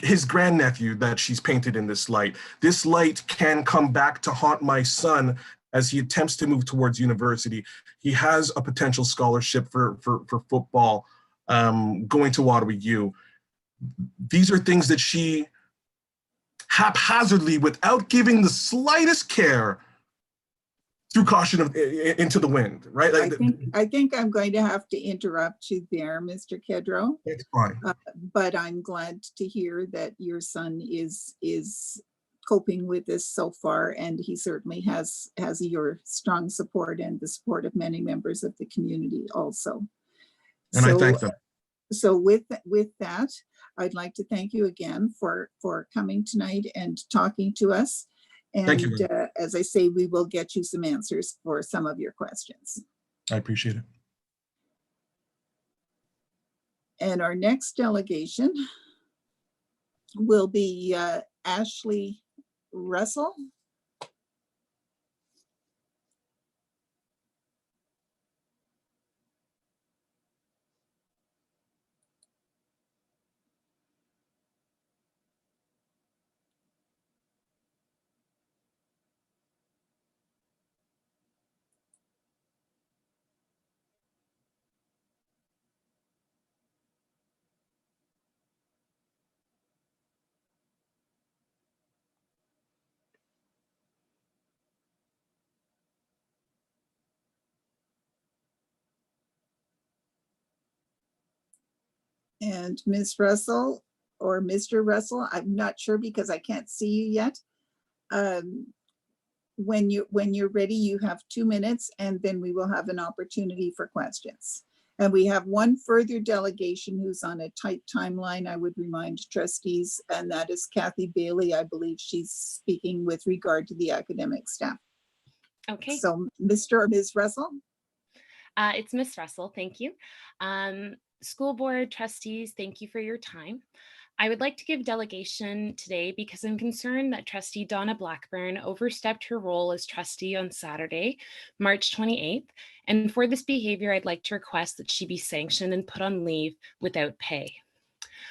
his grandnephew that she's painted in this light. This light can come back to haunt my son as he attempts to move towards university. He has a potential scholarship for football going to Ottawa U. These are things that she haphazardly, without giving the slightest care, threw caution into the wind, right? Like, I think I'm going to have to interrupt you there, Mr. Kedro. It's fine. But I'm glad to hear that your son is coping with this so far, and he certainly has your strong support and the support of many members of the community also. And I thank them. So with that, I'd like to thank you again for coming tonight and talking to us. And Thank you. As I say, we will get you some answers for some of your questions. I appreciate it. And our next delegation will be Ashley Russell. And Ms. Russell or Mr. Russell, I'm not sure because I can't see you yet. When you're ready, you have 2 minutes, and then we will have an opportunity for questions. And we have one further delegation who's on a tight timeline, I would remind trustees, and that is Kathy Bailey. I believe she's speaking with regard to the academic staff. Okay. So Mr. or Ms. Russell? It's Ms. Russell, thank you. School board trustees, thank you for your time. I would like to give delegation today because I'm concerned that Trustee Donna Blackburn overstepped her role as trustee on Saturday, March 28th. And for this behavior, I'd like to request that she be sanctioned and put on leave without pay.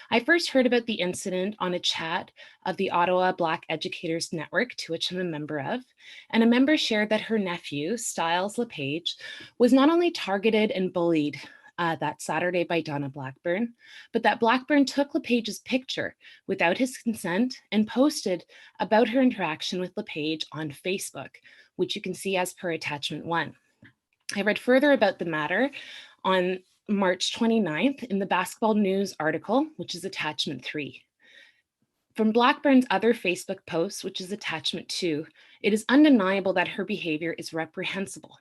I first heard about the incident on a chat of the Ottawa Black Educators Network, to which I'm a member of, and a member shared that her nephew, Styles LePage, was not only targeted and bullied that Saturday by Donna Blackburn, but that Blackburn took LePage's picture without his consent and posted about her interaction with LePage on Facebook, which you can see as per attachment 1. I read further about the matter on March 29th in the Basketball News article, which is attachment 3. From Blackburn's other Facebook posts, which is attachment 2, it is undeniable that her behavior is reprehensible.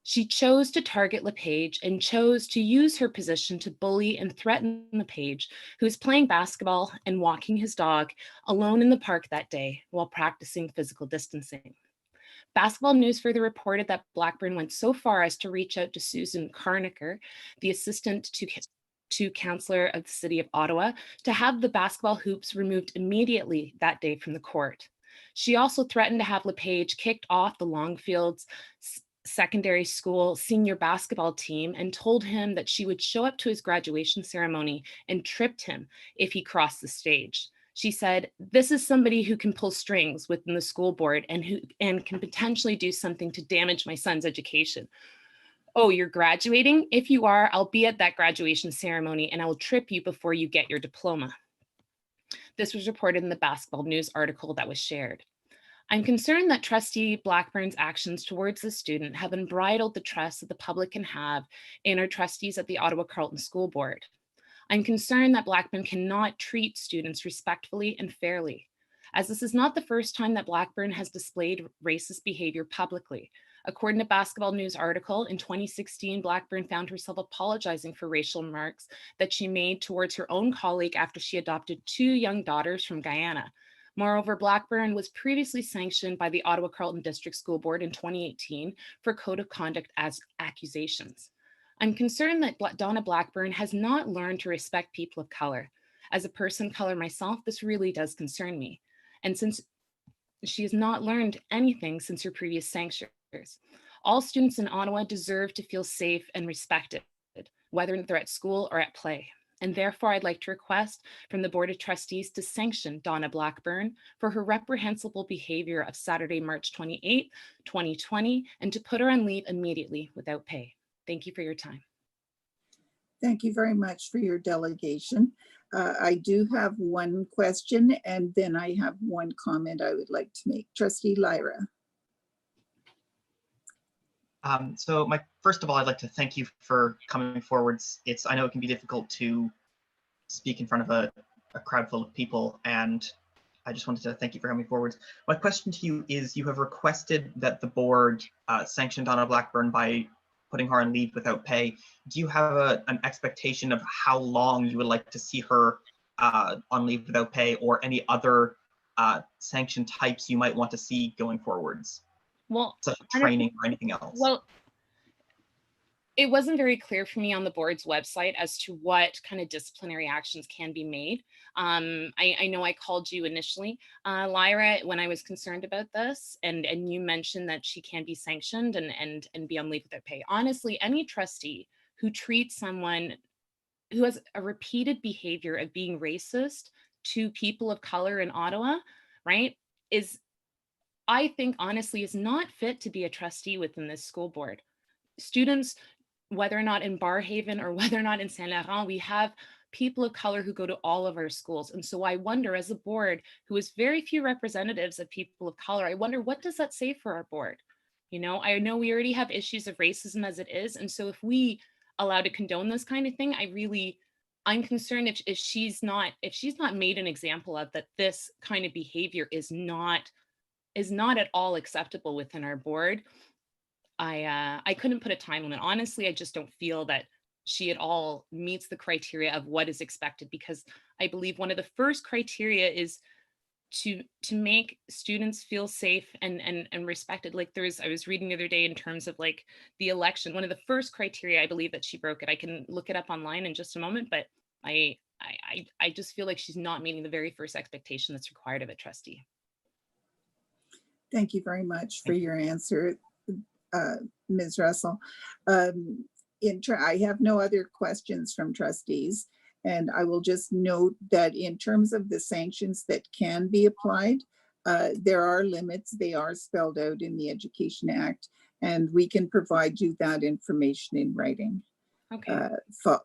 She chose to target LePage and chose to use her position to bully and threaten LePage, who was playing basketball and walking his dog alone in the park that day while practicing physical distancing. Basketball News further reported that Blackburn went so far as to reach out to Susan Carnicker, the assistant to councillor of the city of Ottawa, to have the basketball hoops removed immediately that day from the court. She also threatened to have LePage kicked off the Longfields secondary school senior basketball team and told him that she would show up to his graduation ceremony and tripped him if he crossed the stage. She said, "This is somebody who can pull strings within the school board and can potentially do something to damage my son's education. Oh, you're graduating? If you are, I'll be at that graduation ceremony and I will trip you before you get your diploma." This was reported in the Basketball News article that was shared. I'm concerned that Trustee Blackburn's actions towards the student have unbridled the trust that the public can have in our trustees at the Ottawa-Carleton School Board. I'm concerned that Blackburn cannot treat students respectfully and fairly, as this is not the first time that Blackburn has displayed racist behavior publicly. According to Basketball News article, in 2016, Blackburn found herself apologizing for racial remarks that she made towards her own colleague after she adopted 2 young daughters from Guyana. Moreover, Blackburn was previously sanctioned by the Ottawa-Carleton District School Board in 2018 for code of conduct as accusations. I'm concerned that Donna Blackburn has not learned to respect people of color. As a person of color myself, this really does concern me. And since she has not learned anything since her previous sanctions, all students in Ottawa deserve to feel safe and respected, whether they're at school or at play. And therefore, I'd like to request from the Board of Trustees to sanction Donna Blackburn for her reprehensible behavior of Saturday, March 28, 2020, and to put her on leave immediately without pay. Thank you for your time. Thank you very much for your delegation. I do have one question and then I have one comment I would like to make. Trustee Lyra. So first of all, I'd like to thank you for coming forwards. I know it can be difficult to speak in front of a crowd full of people, and I just wanted to thank you for coming forwards. My question to you is, you have requested that the board sanction Donna Blackburn by putting her on leave without pay. Do you have an expectation of how long you would like to see her on leave without pay, or any other sanction types you might want to see going forwards? Well, such as training or anything else? Well, it wasn't very clear for me on the board's website as to what kind of disciplinary actions can be made. I know I called you initially, Lyra, when I was concerned about this, and you mentioned that she can be sanctioned and be on leave without pay. Honestly, any trustee who treats someone who has a repeated behavior of being racist to people of color in Ottawa, right, I think honestly is not fit to be a trustee within this school board. Students, whether or not in Barhaven or whether or not in Saint Laurent, we have people of color who go to all of our schools. And so I wonder, as a board who has very few representatives of people of color, I wonder, what does that say for our board? You know, I know we already have issues of racism as it is. And so if we allow to condone this kind of thing, I'm concerned if she's not made an example of that, this kind of behavior is not at all acceptable within our board. I couldn't put a time limit. Honestly, I just don't feel that she at all meets the criteria of what is expected, because I believe one of the first criteria is to make students feel safe and respected. Like I was reading the other day in terms of like the election, one of the first criteria, I believe that she broke it. I can look it up online in just a moment, but I just feel like she's not meeting the very first expectation that's required of a trustee. Thank you very much for your answer, Ms. Russell. I have no other questions from trustees, and I will just note that in terms of the sanctions that can be applied, there are limits. They are spelled out in the Education Act, and we can provide you that information in writing. Okay.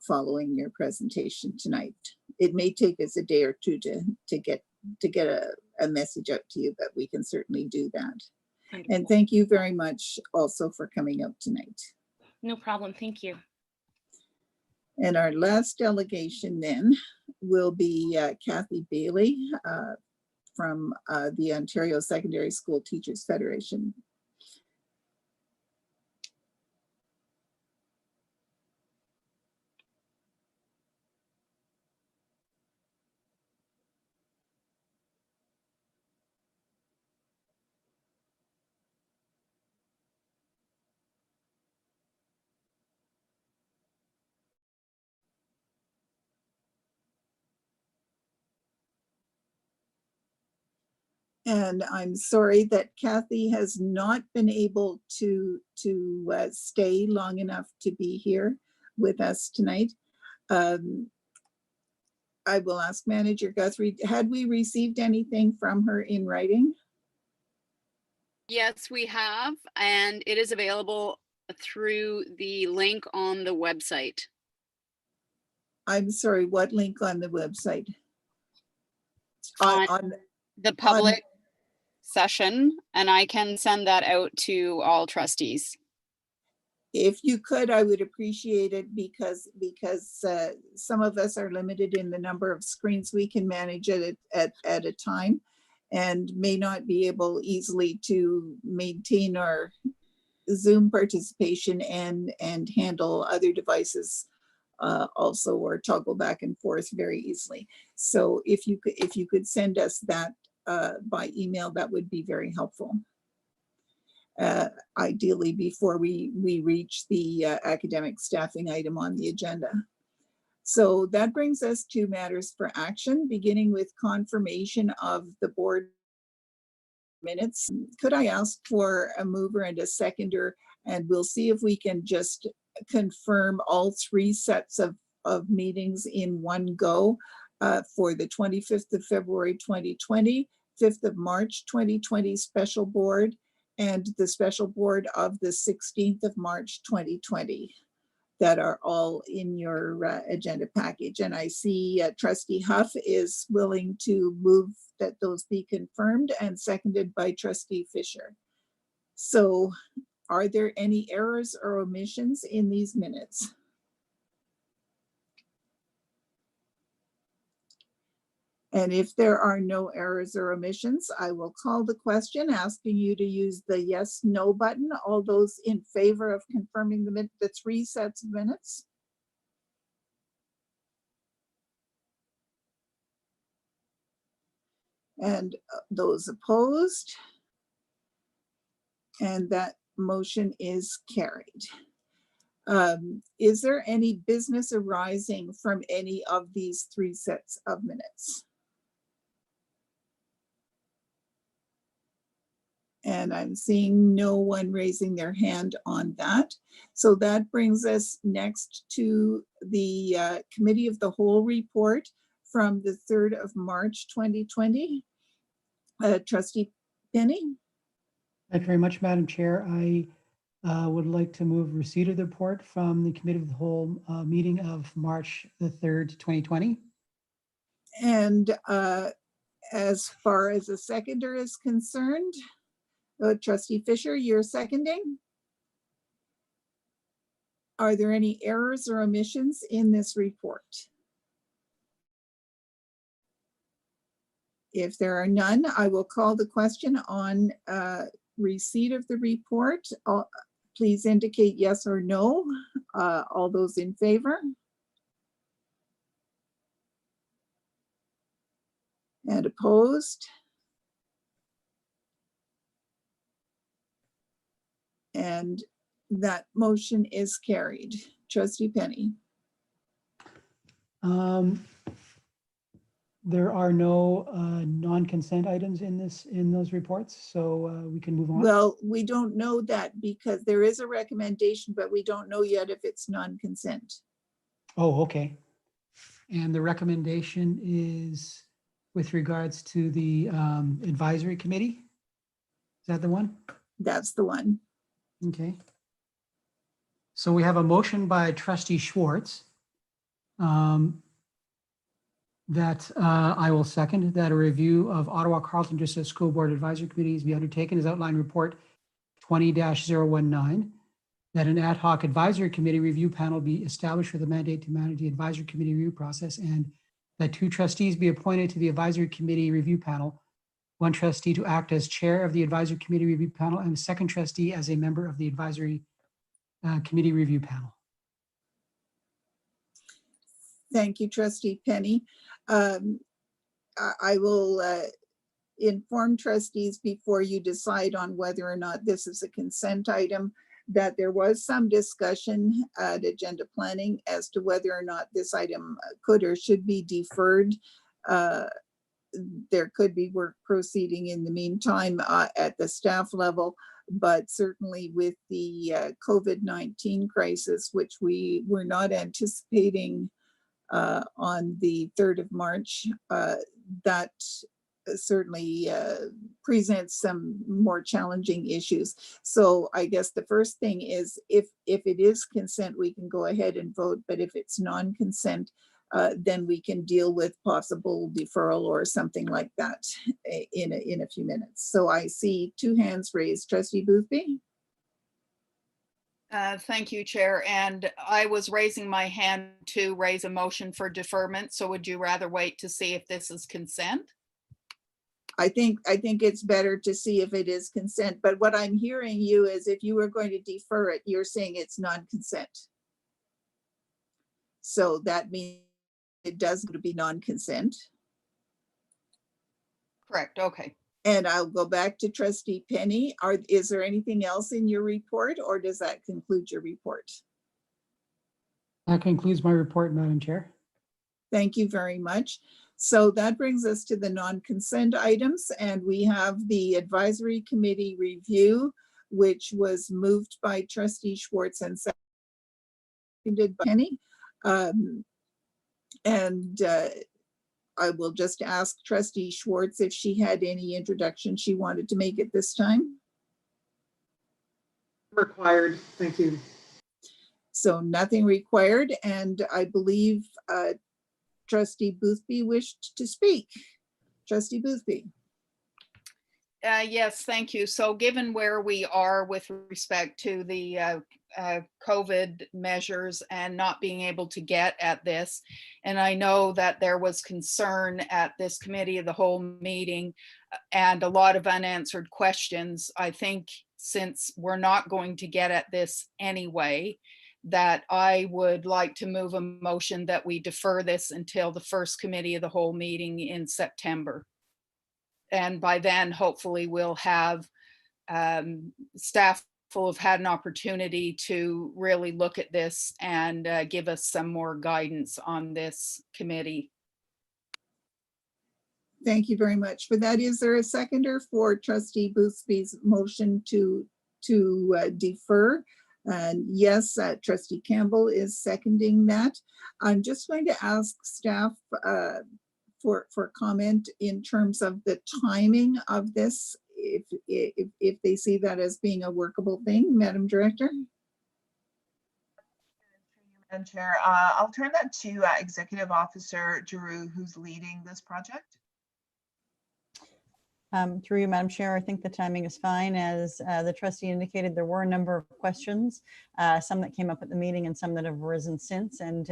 Following your presentation tonight. It may take us a day or two to get a message out to you, but we can certainly do that. Wonderful. And thank you very much also for coming out tonight. No problem, thank you. And our last delegation then will be Kathy Bailey from the Ontario Secondary School Teachers Federation. And I'm sorry that Kathy has not been able to stay long enough to be here with us tonight. I will ask Manager Guthrie, had we received anything from her in writing? Yes, we have, and it is available through the link on the website. I'm sorry, what link on the website? On the public session, and I can send that out to all trustees. If you could, I would appreciate it, because some of us are limited in the number of screens we can manage at a time, and may not be able easily to maintain our Zoom participation and handle other devices also, or toggle back and forth very easily. So if you could send us that by email, that would be very helpful. Ideally before we reach the academic staffing item on the agenda. So that brings us to matters for action, beginning with confirmation of the board minutes. Could I ask for a mover and a seconder, and we'll see if we can just confirm all three sets of meetings in one go for the 25th of February 2020, 5th of March 2020 special board, and the special board of the 16th of March 2020 that are all in your agenda package. And I see Trustee Huff is willing to move that those be confirmed, and seconded by Trustee Fisher. So are there any errors or omissions in these minutes? And if there are no errors or omissions, I will call the question, asking you to use the yes, no button. All those in favor of confirming the three sets of minutes? And those opposed? And that motion is carried. Is there any business arising from any of these three sets of minutes? And I'm seeing no one raising their hand on that. So that brings us next to the Committee of the Whole report from the 3rd of March 2020. Trustee Penny? Thank you very much, Madam Chair. I would like to move receipt of the report from the Committee of the Whole meeting of March the 3rd, 2020. And as far as a seconder is concerned, Trustee Fisher, you're seconding. Are there any errors or omissions in this report? If there are none, I will call the question on receipt of the report. Please indicate yes or no. All those in favor? And opposed? And that motion is carried. Trustee Penny. There are no non-consent items in those reports, so we can move on. Well, we don't know that because there is a recommendation, but we don't know yet if it's non-consent. Oh, okay. And the recommendation is with regards to the advisory committee? Is that the one? That's the one. Okay. So we have a motion by Trustee Schwartz that I will second, that a review of Ottawa-Carleton District School Board Advisory Committees be undertaken as outlined in report 20-019, that an ad hoc advisory committee review panel be established with a mandate to manage the advisory committee review process, and that 2 trustees be appointed to the advisory committee review panel, 1 trustee to act as chair of the advisory committee review panel, and a 2nd trustee as a member of the advisory committee review panel. Thank you, Trustee Penny. I will inform trustees before you decide on whether or not this is a consent item, that there was some discussion at agenda planning as to whether or not this item could or should be deferred there could be work proceeding in the meantime at the staff level, but certainly with the COVID-19 crisis, which we were not anticipating on the 3rd of March, that certainly presents some more challenging issues. So I guess the first thing is if it is consent, we can go ahead and vote, but if it's non-consent, then we can deal with possible deferral or something like that in a few minutes. So I see 2 hands raised. Trustee Boothby? Thank you, Chair. And I was raising my hand to raise a motion for deferment. So would you rather wait to see if this is consent? I think it's better to see if it is consent, but what I'm hearing you is if you were going to defer it, you're saying it's non-consent. So that means it does go to be non-consent. Correct. Okay. And I'll go back to Trustee Penny. Is there anything else in your report, or does that conclude your report? That concludes my report, Madam Chair. Thank you very much. So that brings us to the non-consent items, and we have the advisory committee review, which was moved by Trustee Schwartz and seconded by Penny. I will just ask Trustee Schwartz if she had any introduction she wanted to make at this time. Required, thank you. So nothing required, and I believe Trustee Boothby wished to speak. Trustee Boothby. Yes, thank you. So given where we are with respect to the COVID measures and not being able to get at this, and I know that there was concern at this committee of the whole meeting and a lot of unanswered questions, I think since we're not going to get at this anyway, that I would like to move a motion that we defer this until the first committee of the whole meeting in September. And by then, hopefully we'll have staff will have had an opportunity to really look at this and give us some more guidance on this committee. Thank you very much for that. Is there a seconder for Trustee Boothby's motion to defer? And yes, Trustee Campbell is seconding that. I'm just going to ask staff for comment in terms of the timing of this, if they see that as being a workable thing, Madam Director. Madam Chair, I'll turn that to Executive Officer Giroux, who's leading this project. Through you, Madam Chair, I think the timing is fine. As the trustee indicated, there were a number of questions, some that came up at the meeting and some that have arisen since, and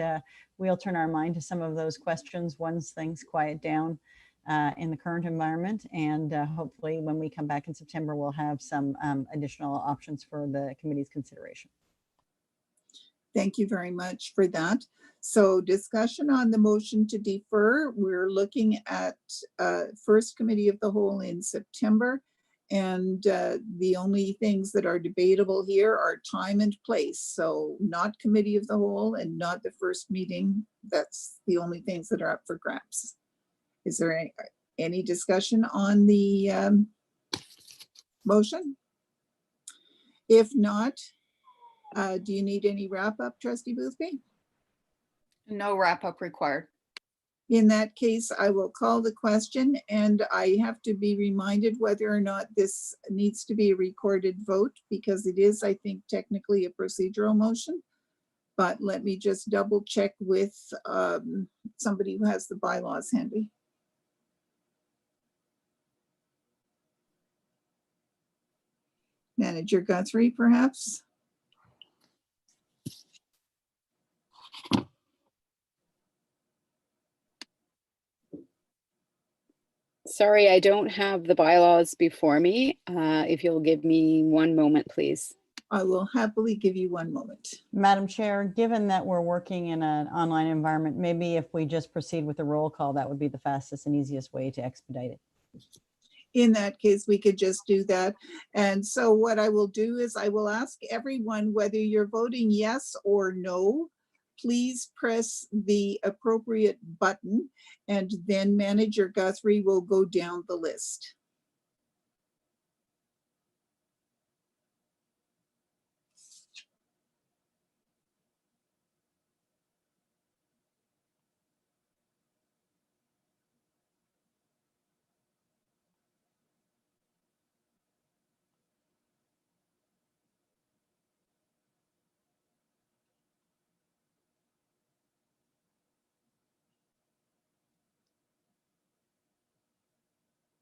we'll turn our mind to some of those questions once things quiet down in the current environment. And hopefully when we come back in September, we'll have some additional options for the committee's consideration. Thank you very much for that. So discussion on the motion to defer. We're looking at first committee of the whole in September. And the only things that are debatable here are time and place. So not committee of the whole and not the first meeting. That's the only things that are up for grabs. Is there any discussion on the motion? If not, do you need any wrap up, Trustee Boothby? No wrap up required. In that case, I will call the question, and I have to be reminded whether or not this needs to be a recorded vote, because it is, I think, technically a procedural motion. But let me just double check with somebody who has the bylaws handy. Manager Guthrie, perhaps? Sorry, I don't have the bylaws before me. If you'll give me one moment, please. I will happily give you one moment. Madam Chair, given that we're working in an online environment, maybe if we just proceed with the roll call, that would be the fastest and easiest way to expedite it. In that case, we could just do that. And so what I will do is I will ask everyone whether you're voting yes or no please press the appropriate button, and then Manager Guthrie will go down the list.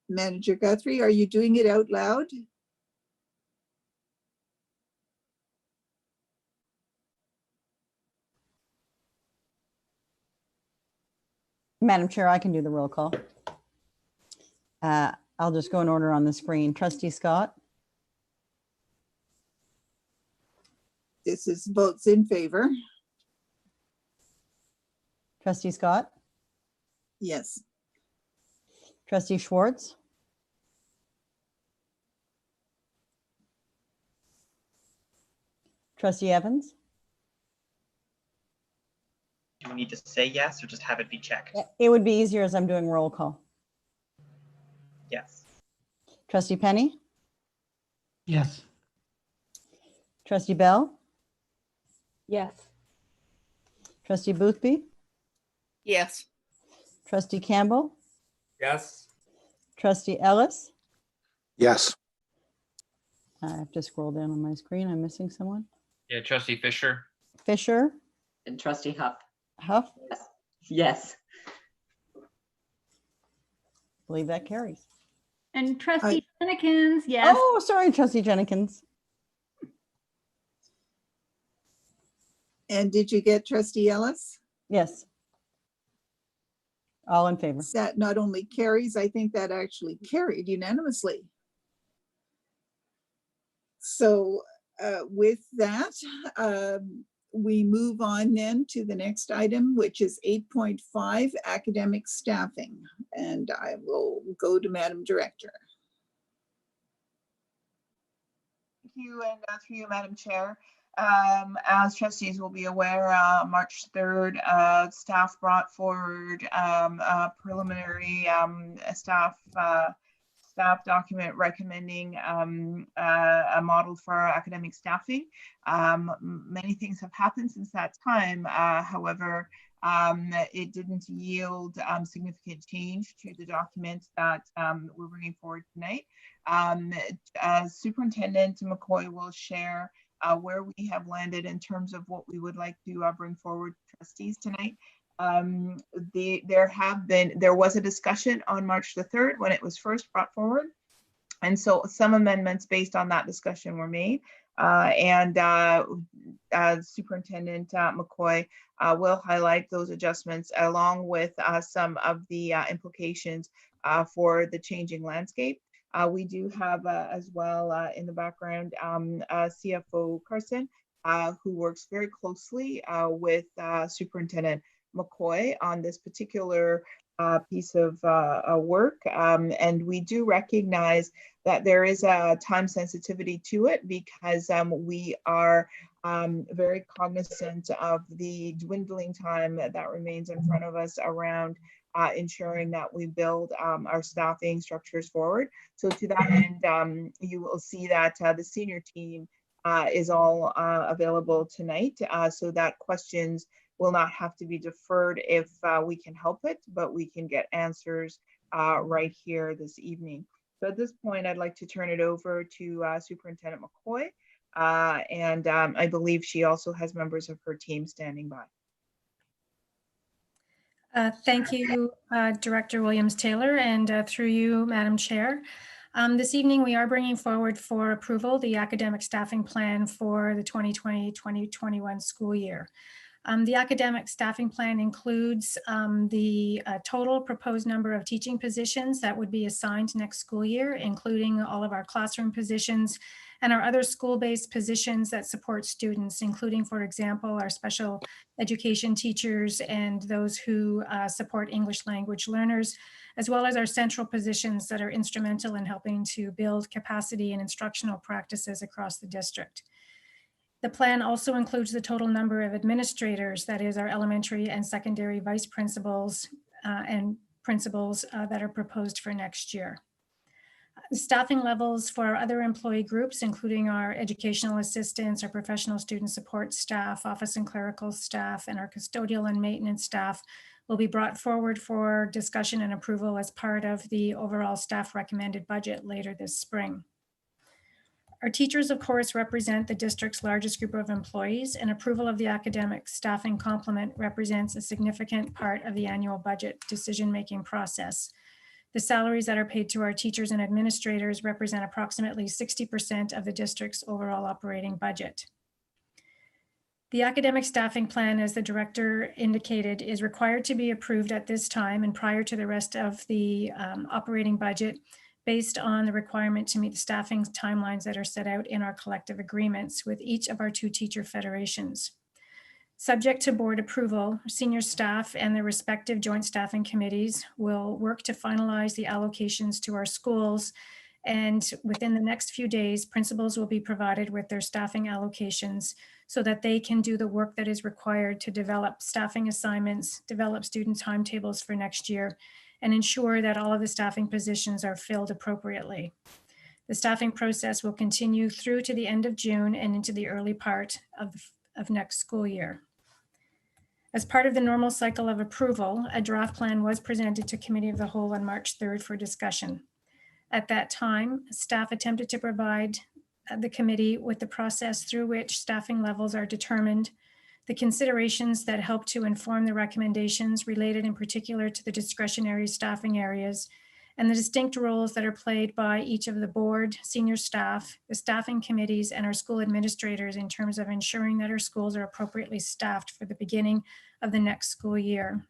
Manager Guthrie, are you doing it out loud? Madam Chair, I can do the roll call. I'll just go in order on the screen. Trustee Scott, This is votes in favor. Trustee Scott, Yes. Trustee Schwartz, Trustee Evans, Do we need to say yes or just have it be checked? it would be easier as I'm doing roll call. Yes. Trustee Penny, Yes. Trustee Bell, Yes. Trustee Boothby, Yes. Trustee Campbell, Yes. Trustee Ellis. Yes. I have to scroll down on my screen. I'm missing someone. Yeah, Trustee Fisher. Fisher, And Trustee Huff. Huff, Yes. Yes. believe that carries. And Trustee Jennings, yes. Oh, sorry, Trustee Jennings. And did you get Trustee Ellis? Yes. All in favor. That not only carries, I think that actually carried unanimously. So with that, we move on then to the next item, which is 8.5 academic staffing. And I will go to Madam Director. Thank you, and through you, Madam Chair. As trustees will be aware, March 3rd, staff brought forward a preliminary staff document recommending a model for academic staffing. Many things have happened since that time. However, it didn't yield significant change to the document that we're bringing forward tonight. Superintendent McCoy will share where we have landed in terms of what we would like to bring forward to trustees tonight. There was a discussion on March the 3rd when it was first brought forward. And so some amendments based on that discussion were made. Superintendent McCoy will highlight those adjustments along with some of the implications for the changing landscape. We do have as well in the background CFO Carson, who works very closely with Superintendent McCoy on this particular piece of work. And we do recognize that there is a time sensitivity to it because we are very cognizant of the dwindling time that remains in front of us around ensuring that we build our staffing structures forward. So to that end, you will see that the senior team is all available tonight so that questions will not have to be deferred if we can help it, but we can get answers right here this evening. So at this point, I'd like to turn it over to Superintendent McCoy. And I believe she also has members of her team standing by. Thank you, Director Williams-Taylor, and through you, Madam Chair. This evening, we are bringing forward for approval the academic staffing plan for the 2020-2021 school year. The academic staffing plan includes the total proposed number of teaching positions that would be assigned next school year, including all of our classroom positions and our other school-based positions that support students, including, for example, our special education teachers and those who support English language learners, as well as our central positions that are instrumental in helping to build capacity and instructional practices across the district. The plan also includes the total number of administrators, that is our elementary and secondary vice principals and principals that are proposed for next year. Staffing levels for our other employee groups, including our educational assistants, our professional student support staff, office and clerical staff, and our custodial and maintenance staff, will be brought forward for discussion and approval as part of the overall staff recommended budget later this spring. Our teachers, of course, represent the district's largest group of employees, and approval of the academic staffing complement represents a significant part of the annual budget decision-making process. The salaries that are paid to our teachers and administrators represent approximately 60% of the district's overall operating budget. The academic staffing plan, as the director indicated, is required to be approved at this time and prior to the rest of the operating budget, based on the requirement to meet the staffing timelines that are set out in our collective agreements with each of our 2 teacher federations. Subject to board approval, senior staff and their respective joint staffing committees will work to finalize the allocations to our schools. And within the next few days, principals will be provided with their staffing allocations so that they can do the work that is required to develop staffing assignments, develop student timetables for next year, and ensure that all of the staffing positions are filled appropriately. The staffing process will continue through to the end of June and into the early part of next school year. As part of the normal cycle of approval, a draft plan was presented to Committee of the Whole on March 3rd for discussion. At that time, staff attempted to provide the committee with the process through which staffing levels are determined, the considerations that help to inform the recommendations related in particular to the discretionary staffing areas, and the distinct roles that are played by each of the board, senior staff, the staffing committees, and our school administrators in terms of ensuring that our schools are appropriately staffed for the beginning of the next school year.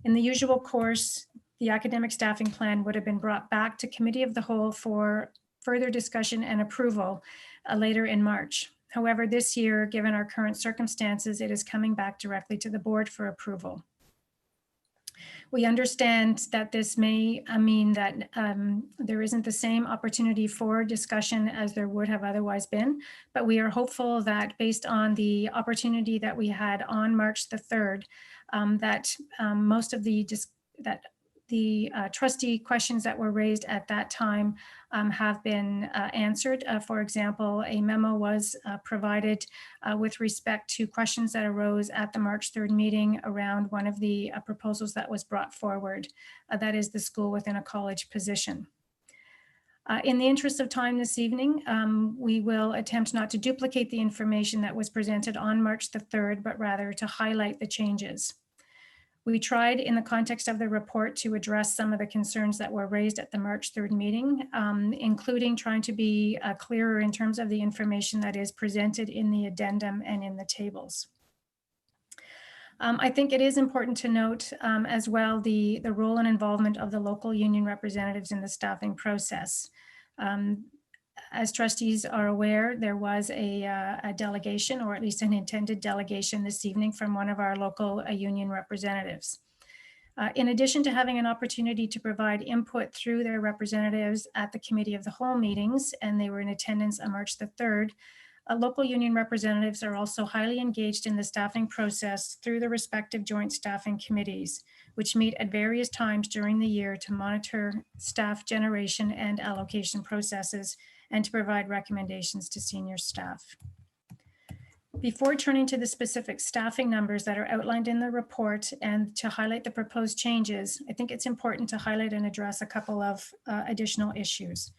In the usual course, the academic staffing plan would have been brought back to Committee of the Whole for further discussion and approval later in March. However, this year, given our current circumstances, it is coming back directly to the board for approval. We understand that this may mean that there isn't the same opportunity for discussion as there would have otherwise been, but we are hopeful that based on the opportunity that we had on March the 3rd, that most of the trustee questions that were raised at that time have been answered. For example, a memo was provided with respect to questions that arose at the March 3rd meeting around one of the proposals that was brought forward, that is the school within a college position. In the interest of time this evening, we will attempt not to duplicate the information that was presented on March the 3rd, but rather to highlight the changes. We tried in the context of the report to address some of the concerns that were raised at the March 3rd meeting, including trying to be clearer in terms of the information that is presented in the addendum and in the tables. I think it is important to note as well the role and involvement of the local union representatives in the staffing process. As trustees are aware, there was a delegation, or at least an intended delegation this evening from one of our local union representatives. In addition to having an opportunity to provide input through their representatives at the Committee of the Whole meetings, and they were in attendance on March the 3rd, local union representatives are also highly engaged in the staffing process through the respective joint staffing committees, which meet at various times during the year to monitor staff generation and allocation processes and to provide recommendations to senior staff. Before turning to the specific staffing numbers that are outlined in the report and to highlight the proposed changes, I think it's important to highlight and address a couple of additional issues.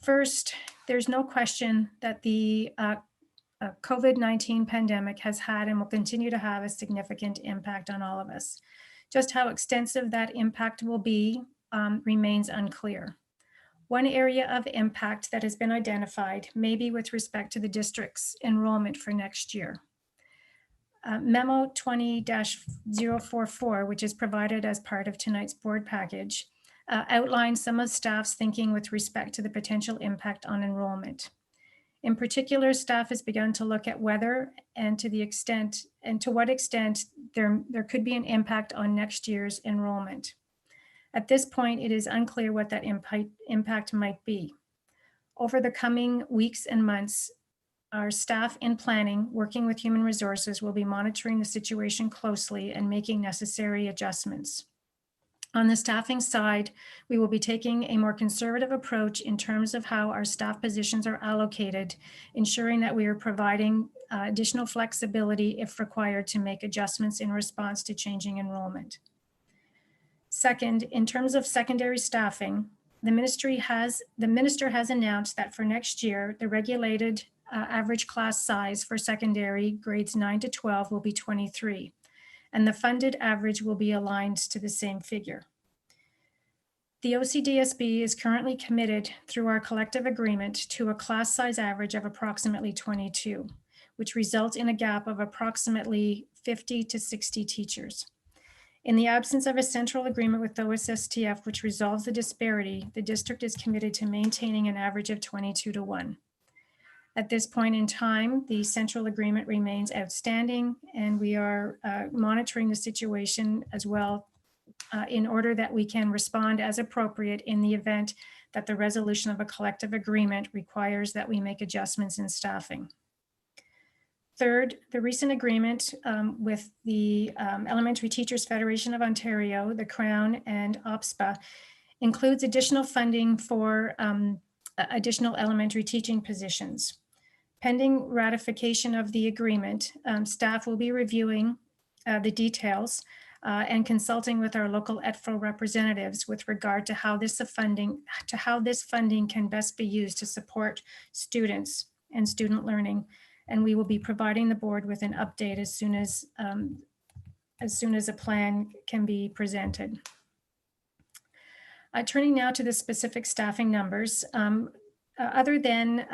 First, there's no question that the COVID-19 pandemic has had and will continue to have a significant impact on all of us. Just how extensive that impact will be remains unclear. One area of impact that has been identified may be with respect to the district's enrollment for next year. Memo 20-044, which is provided as part of tonight's board package, outlines some of staff's thinking with respect to the potential impact on enrollment. In particular, staff has begun to look at whether and to what extent there could be an impact on next year's enrollment. At this point, it is unclear what that impact might be. Over the coming weeks and months, our staff in planning, working with human resources, will be monitoring the situation closely and making necessary adjustments. On the staffing side, we will be taking a more conservative approach in terms of how our staff positions are allocated, ensuring that we are providing additional flexibility if required to make adjustments in response to changing enrollment. Second, in terms of secondary staffing, the minister has announced that for next year, the regulated average class size for secondary grades 9 to 12 will be 23, and the funded average will be aligned to the same figure. The OCDSB is currently committed through our collective agreement to a class size average of approximately 22, which results in a gap of approximately 50 to 60 teachers. In the absence of a central agreement with OSSTF, which resolves the disparity, the district is committed to maintaining an average of 22 to 1. At this point in time, the central agreement remains outstanding, and we are monitoring the situation as well in order that we can respond as appropriate in the event that the resolution of a collective agreement requires that we make adjustments in staffing. Third, the recent agreement with the Elementary Teachers Federation of Ontario, the Crown, and OPSPA includes additional funding for additional elementary teaching positions. Pending ratification of the agreement, staff will be reviewing the details and consulting with our local ETFO representatives with regard to how this funding can best be used to support students and student learning. And we will be providing the board with an update as soon as a plan can be presented. Turning now to the specific staffing numbers. Other than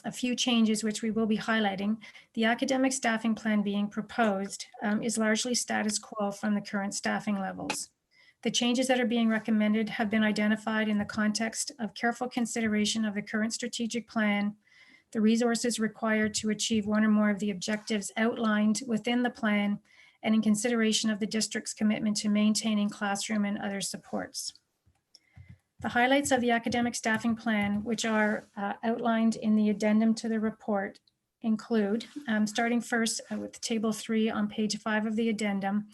a few changes which we will be highlighting, the academic staffing plan being proposed is largely status quo from the current staffing levels. The changes that are being recommended have been identified in the context of careful consideration of the current strategic plan, the resources required to achieve one or more of the objectives outlined within the plan, and in consideration of the district's commitment to maintaining classroom and other supports. The highlights of the academic staffing plan, which are outlined in the addendum to the report, include, starting first with table 3 on page 5 of the addendum,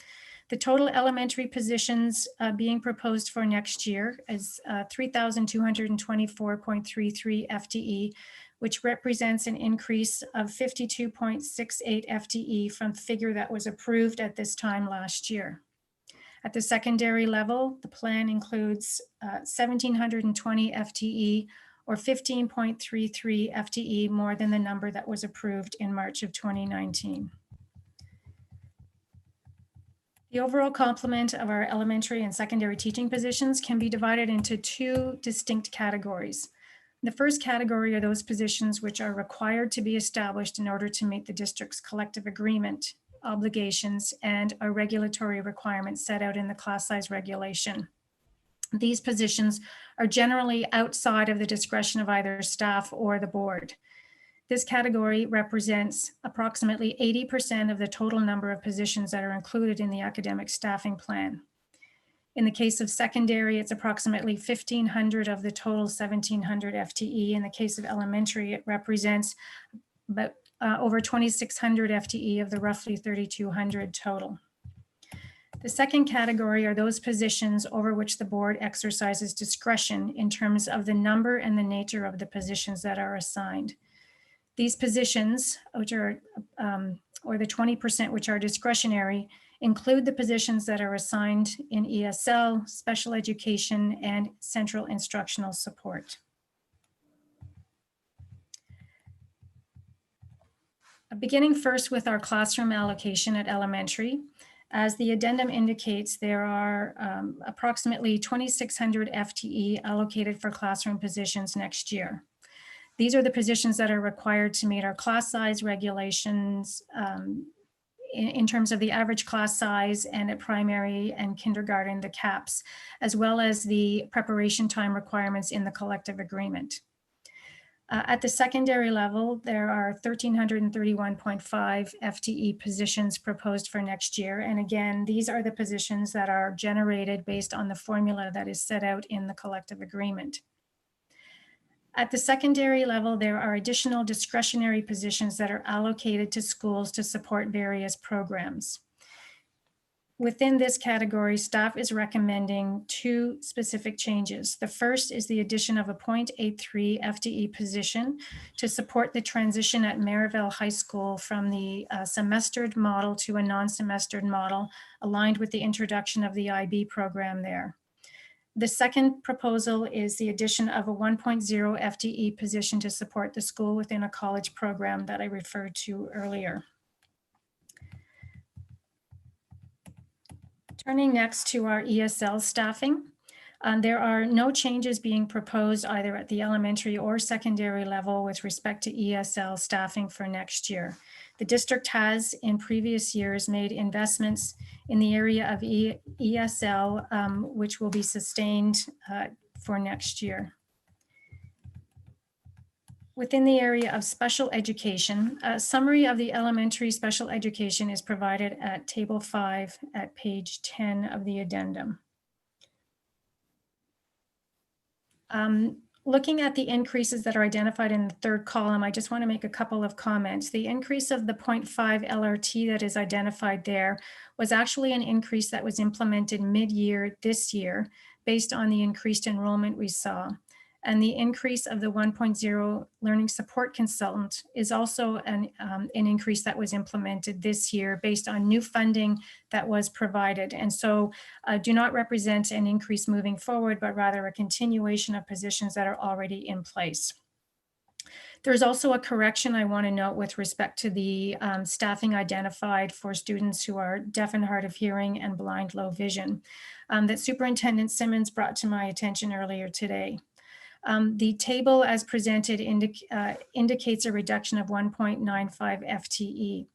the total elementary positions being proposed for next year is 3,224.33 FTE, which represents an increase of 52.68 FTE from the figure that was approved at this time last year. At the secondary level, the plan includes 1,720 FTE, or 15.33 FTE more than the number that was approved in March of 2019. The overall complement of our elementary and secondary teaching positions can be divided into 2 distinct categories. The first category are those positions which are required to be established in order to meet the district's collective agreement obligations and our regulatory requirements set out in the class size regulation. These positions are generally outside of the discretion of either staff or the board. This category represents approximately 80% of the total number of positions that are included in the academic staffing plan. In the case of secondary, it's approximately 1,500 of the total 1,700 FTE. In the case of elementary, it represents about over 2,600 FTE of the roughly 3,200 total. The second category are those positions over which the board exercises discretion in terms of the number and the nature of the positions that are assigned. These positions, which are, or the 20% which are discretionary, include the positions that are assigned in ESL, special education, and central instructional support. Beginning first with our classroom allocation at elementary, as the addendum indicates, there are approximately 2,600 FTE allocated for classroom positions next year. These are the positions that are required to meet our class size regulations in terms of the average class size and at primary and kindergarten, the caps, as well as the preparation time requirements in the collective agreement. At the secondary level, there are 1,331.5 FTE positions proposed for next year. And again, these are the positions that are generated based on the formula that is set out in the collective agreement. At the secondary level, there are additional discretionary positions that are allocated to schools to support various programs. Within this category, staff is recommending two specific changes. The first is the addition of a 0.83 FTE position to support the transition at Maryville High School from the semestered model to a non-semestered model, aligned with the introduction of the IB program there. The second proposal is the addition of a 1.0 FTE position to support the school within a college program that I referred to earlier. Turning next to our ESL staffing, there are no changes being proposed either at the elementary or secondary level with respect to ESL staffing for next year. The district has in previous years made investments in the area of ESL, which will be sustained for next year. Within the area of special education, a summary of the elementary special education is provided at table 5 at page 10 of the addendum. Looking at the increases that are identified in the third column, I just want to make a couple of comments. The increase of the 0.5 LRT that is identified there was actually an increase that was implemented mid-year this year based on the increased enrollment we saw. And the increase of the 1.0 learning support consultant is also an increase that was implemented this year based on new funding that was provided. And so do not represent an increase moving forward, but rather a continuation of positions that are already in place. There's also a correction I want to note with respect to the staffing identified for students who are deaf and hard of hearing and blind low vision that Superintendent Simmons brought to my attention earlier today. The table as presented indicates a reduction of 1.95 FTE.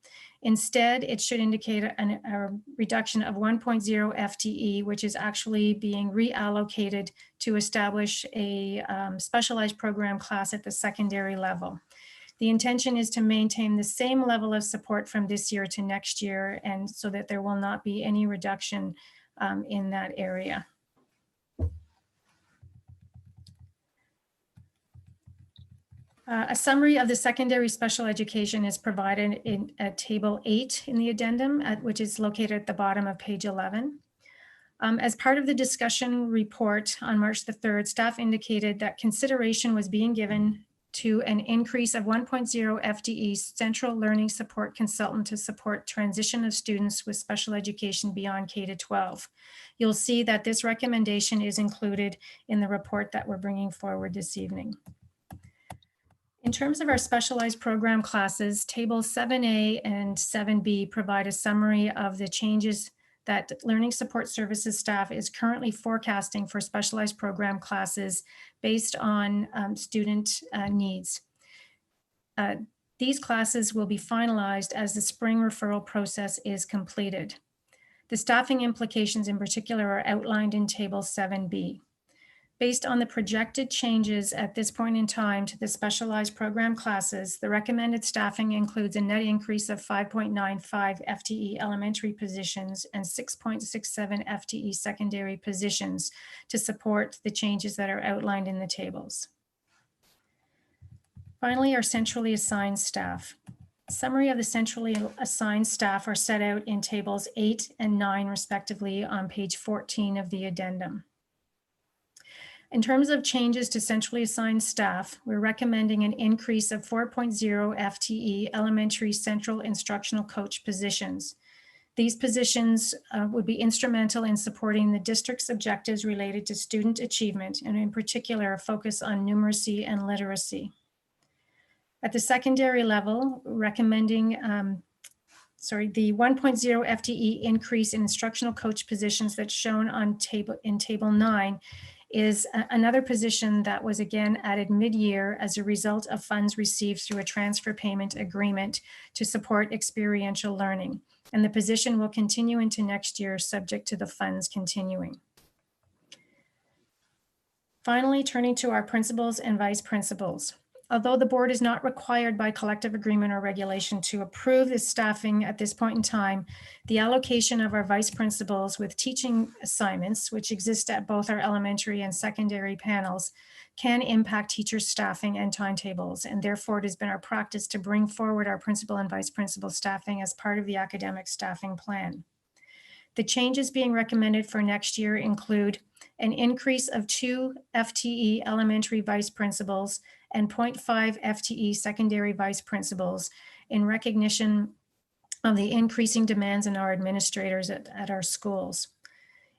Instead, it should indicate a reduction of 1.0 FTE, which is actually being reallocated to establish a specialized program class at the secondary level. The intention is to maintain the same level of support from this year to next year, and so that there will not be any reduction in that area. A summary of the secondary special education is provided at table 8 in the addendum, which is located at the bottom of page 11. As part of the discussion report on March the 3rd, staff indicated that consideration was being given to an increase of 1.0 FTE central learning support consultant to support transition of students with special education beyond K-12. You'll see that this recommendation is included in the report that we're bringing forward this evening. In terms of our specialized program classes, tables 7A and 7B provide a summary of the changes that Learning Support Services staff is currently forecasting for specialized program classes based on student needs. These classes will be finalized as the spring referral process is completed. The staffing implications in particular are outlined in table 7B. Based on the projected changes at this point in time to the specialized program classes, the recommended staffing includes a net increase of 5.95 FTE elementary positions and 6.67 FTE secondary positions to support the changes that are outlined in the tables. Finally, our centrally assigned staff. A summary of the centrally assigned staff are set out in tables 8 and 9 respectively on page 14 of the addendum. In terms of changes to centrally assigned staff, we're recommending an increase of 4.0 FTE elementary central instructional coach positions. These positions would be instrumental in supporting the district's objectives related to student achievement, and in particular, a focus on numeracy and literacy. At the secondary level, recommending the 1.0 FTE increase in instructional coach positions that's shown on table 9 is another position that was again added mid-year as a result of funds received through a transfer payment agreement to support experiential learning. And the position will continue into next year subject to the funds continuing. Finally, turning to our principals and vice principals. Although the board is not required by collective agreement or regulation to approve this staffing at this point in time, the allocation of our vice principals with teaching assignments, which exist at both our elementary and secondary panels, can impact teachers' staffing and timetables. And therefore, it has been our practice to bring forward our principal and vice principal staffing as part of the academic staffing plan. The changes being recommended for next year include an increase of 2 FTE elementary vice principals and 0.5 FTE secondary vice principals in recognition of the increasing demands in our administrators at our schools.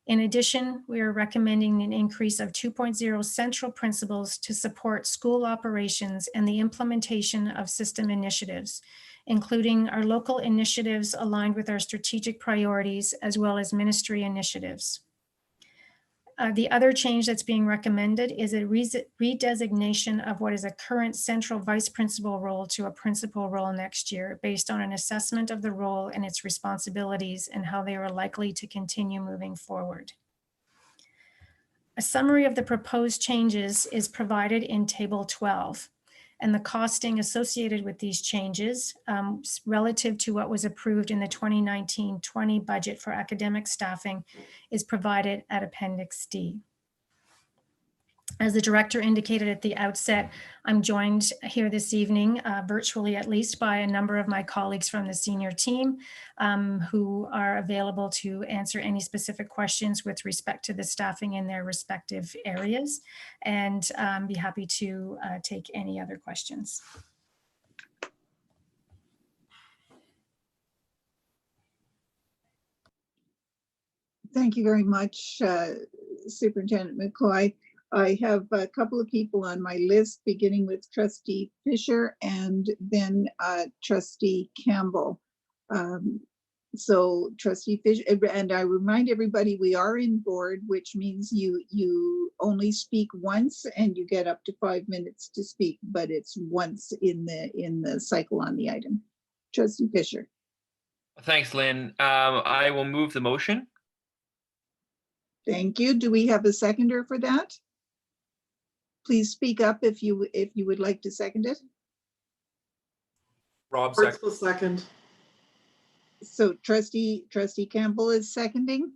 In addition, we are recommending an increase of 2.0 central principals to support school operations and the implementation of system initiatives, including our local initiatives aligned with our strategic priorities, as well as ministry initiatives. The other change that's being recommended is a redesignation of what is a current central vice principal role to a principal role next year, based on an assessment of the role and its responsibilities and how they are likely to continue moving forward. A summary of the proposed changes is provided in Table 12, and the costing associated with these changes relative to what was approved in the 2019-20 budget for academic staffing is provided at Appendix D. As the director indicated at the outset, I'm joined here this evening, virtually at least, by a number of my colleagues from the senior team who are available to answer any specific questions with respect to the staffing in their respective areas, and be happy to take any other questions. Thank you very much, Superintendent McCoy. I have a couple of people on my list, beginning with Trustee Fisher and then Trustee Campbell. So Trustee Fisher, and I remind everybody we are in board, which means you only speak once and you get up to 5 minutes to speak, but it's once in the cycle on the item. Trustee Fisher. Thanks, Lynn. I will move the motion. Thank you. Do we have a seconder for that? Please speak up if you would like to second it. Rob, second. So Trustee Campbell is seconding.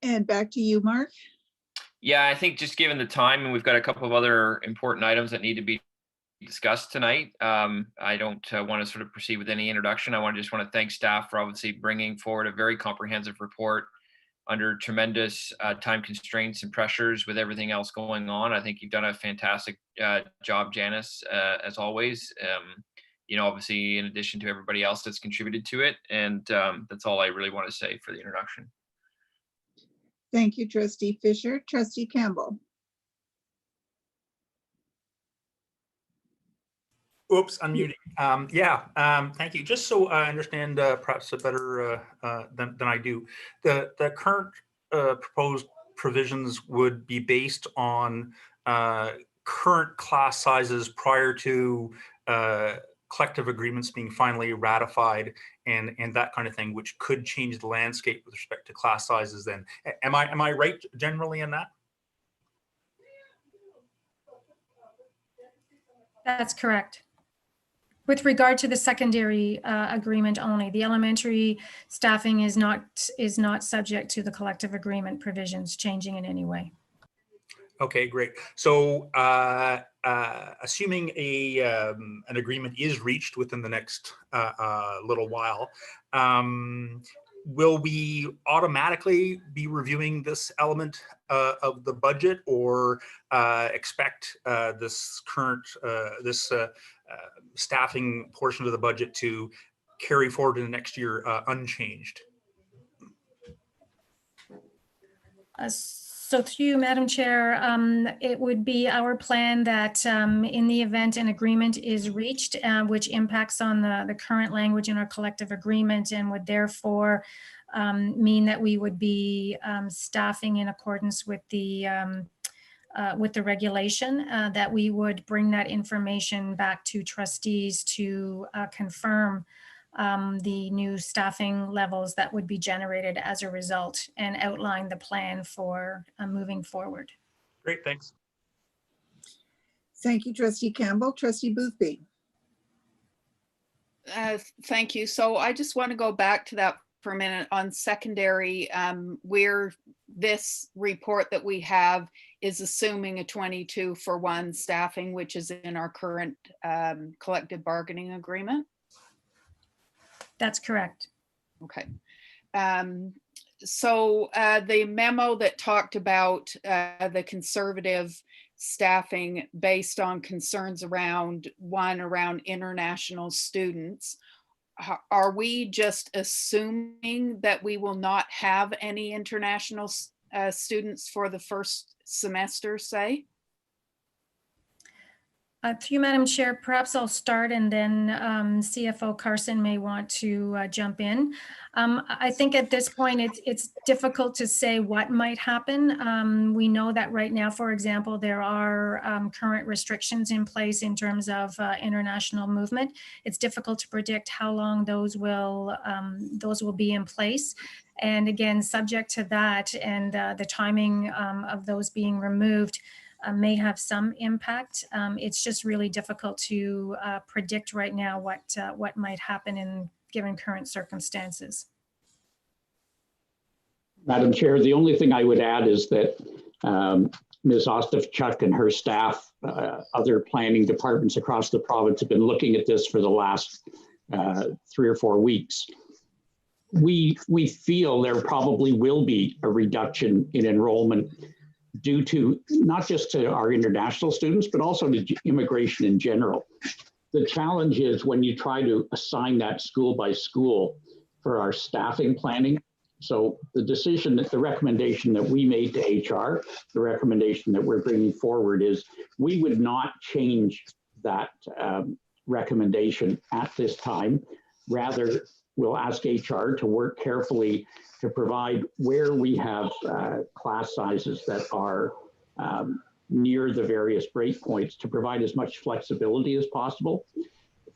And back to you, Mark. Yeah, I think just given the time, and we've got a couple of other important items that need to be discussed tonight, I don't want to sort of proceed with any introduction. I just want to thank staff for obviously bringing forward a very comprehensive report under tremendous time constraints and pressures with everything else going on. I think you've done a fantastic job, Janice, as always. You know, obviously, in addition to everybody else that's contributed to it. And that's all I really want to say for the introduction. Thank you, Trustee Fisher. Trustee Campbell. Oops, unmuting. Thank you. Just so I understand perhaps better than I do, the current proposed provisions would be based on current class sizes prior to collective agreements being finally ratified and that kind of thing, which could change the landscape with respect to class sizes then. Am I right generally in that? That's correct. With regard to the secondary agreement only, the elementary staffing is not subject to the collective agreement provisions changing in any way. Okay, great. So assuming an agreement is reached within the next little while, will we automatically be reviewing this element of the budget, or expect this current staffing portion of the budget to carry forward in the next year unchanged? So through you, Madam Chair, it would be our plan that in the event an agreement is reached, which impacts on the current language in our collective agreement and would therefore mean that we would be staffing in accordance with the regulation, that we would bring that information back to trustees to confirm the new staffing levels that would be generated as a result and outline the plan for moving forward. Great, thanks. Thank you, Trustee Campbell. Trustee Boothby. Thank you. So I just want to go back to that for a minute on secondary, where this report that we have is assuming a 22-for-1 staffing, which is in our current collective bargaining agreement? That's correct. Okay. So the memo that talked about the conservative staffing based on concerns around international students, are we just assuming that we will not have any international students for the first semester, say? Through you, Madam Chair, perhaps I'll start and then CFO Carson may want to jump in. I think at this point, it's difficult to say what might happen. We know that right now, for example, there are current restrictions in place in terms of international movement. It's difficult to predict how long those will be in place. And again, subject to that and the timing of those being removed, may have some impact. It's just really difficult to predict right now what might happen in given current circumstances. Madam Chair, the only thing I would add is that Ms. Ostafchuk and her staff, other planning departments across the province have been looking at this for the last 3 or 4 weeks. We feel there probably will be a reduction in enrollment due to not just to our international students, but also to immigration in general. The challenge is when you try to assign that school by school for our staffing planning. So the recommendation that we made to HR, the recommendation that we're bringing forward is we would not change that recommendation at this time. Rather, we'll ask HR to work carefully to provide where we have class sizes that are near the various breakpoints to provide as much flexibility as possible.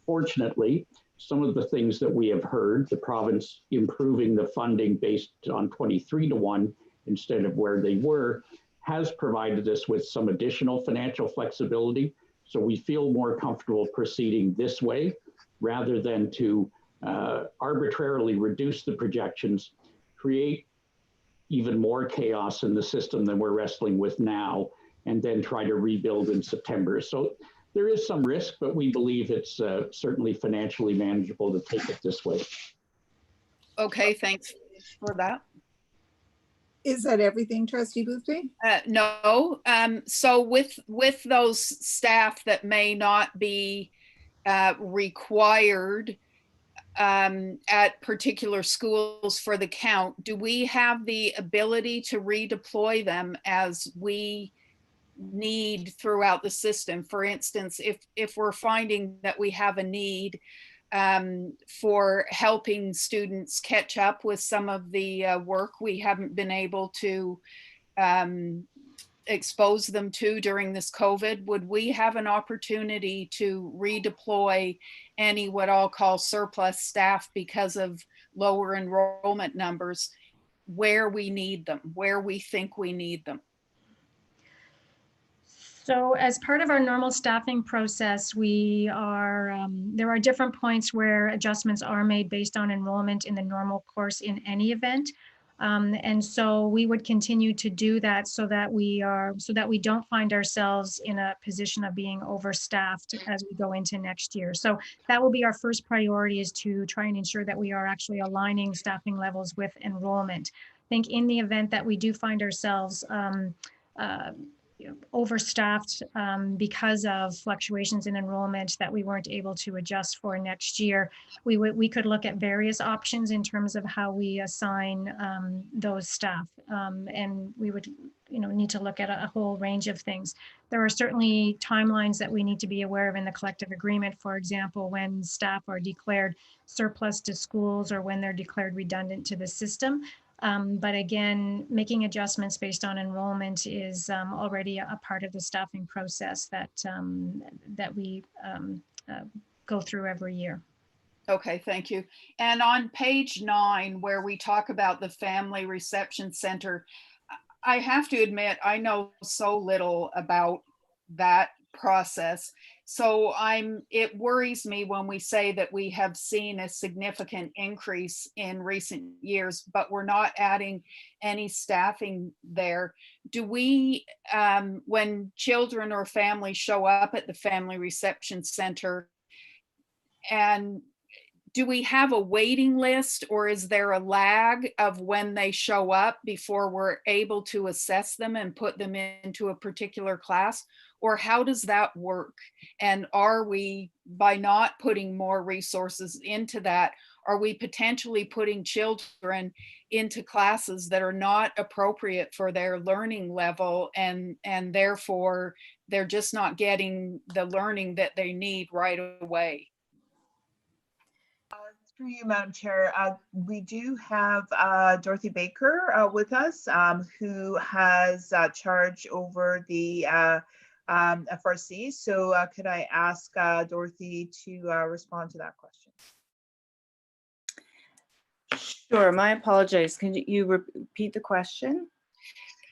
Fortunately, some of the things that we have heard, the province improving the funding based on 23-to-1 instead of where they were, has provided us with some additional financial flexibility. So we feel more comfortable proceeding this way rather than to arbitrarily reduce the projections, create even more chaos in the system than we're wrestling with now, and then try to rebuild in September. So there is some risk, but we believe it's certainly financially manageable to take it this way. Okay, thanks for that. Is that everything, Trustee Boothby? No. So with those staff that may not be required at particular schools for the count, do we have the ability to redeploy them as we need throughout the system? For instance, if we're finding that we have a need for helping students catch up with some of the work we haven't been able to expose them to during this COVID, would we have an opportunity to redeploy any what I'll call surplus staff because of lower enrollment numbers where we need them, where we think we need them? So as part of our normal staffing process, we are, there are different points where adjustments are made based on enrollment in the normal course in any event. And so we would continue to do that so that we don't find ourselves in a position of being overstaffed as we go into next year. So that will be our first priority, is to try and ensure that we are actually aligning staffing levels with enrollment. I think in the event that we do find ourselves overstaffed because of fluctuations in enrollment that we weren't able to adjust for next year, we could look at various options in terms of how we assign those staff, and we would need to look at a whole range of things. There are certainly timelines that we need to be aware of in the collective agreement. For example, when staff are declared surplus to schools or when they're declared redundant to the system. But again, making adjustments based on enrollment is already a part of the staffing process that we go through every year. Okay, thank you. And on page 9, where we talk about the Family Reception Center, I have to admit, I know so little about that process. So it worries me when we say that we have seen a significant increase in recent years, but we're not adding any staffing there. Do we, when children or families show up at the Family Reception Center, and do we have a waiting list, or is there a lag of when they show up before we're able to assess them and put them into a particular class? Or how does that work? And are we, by not putting more resources into that, are we potentially putting children into classes that are not appropriate for their learning level, and therefore they're just not getting the learning that they need right away? Through you, Madam Chair, we do have Dorothy Baker with us, who has charge over the FRC. So could I ask Dorothy to respond to that question? Sure, my apologies. Can you repeat the question?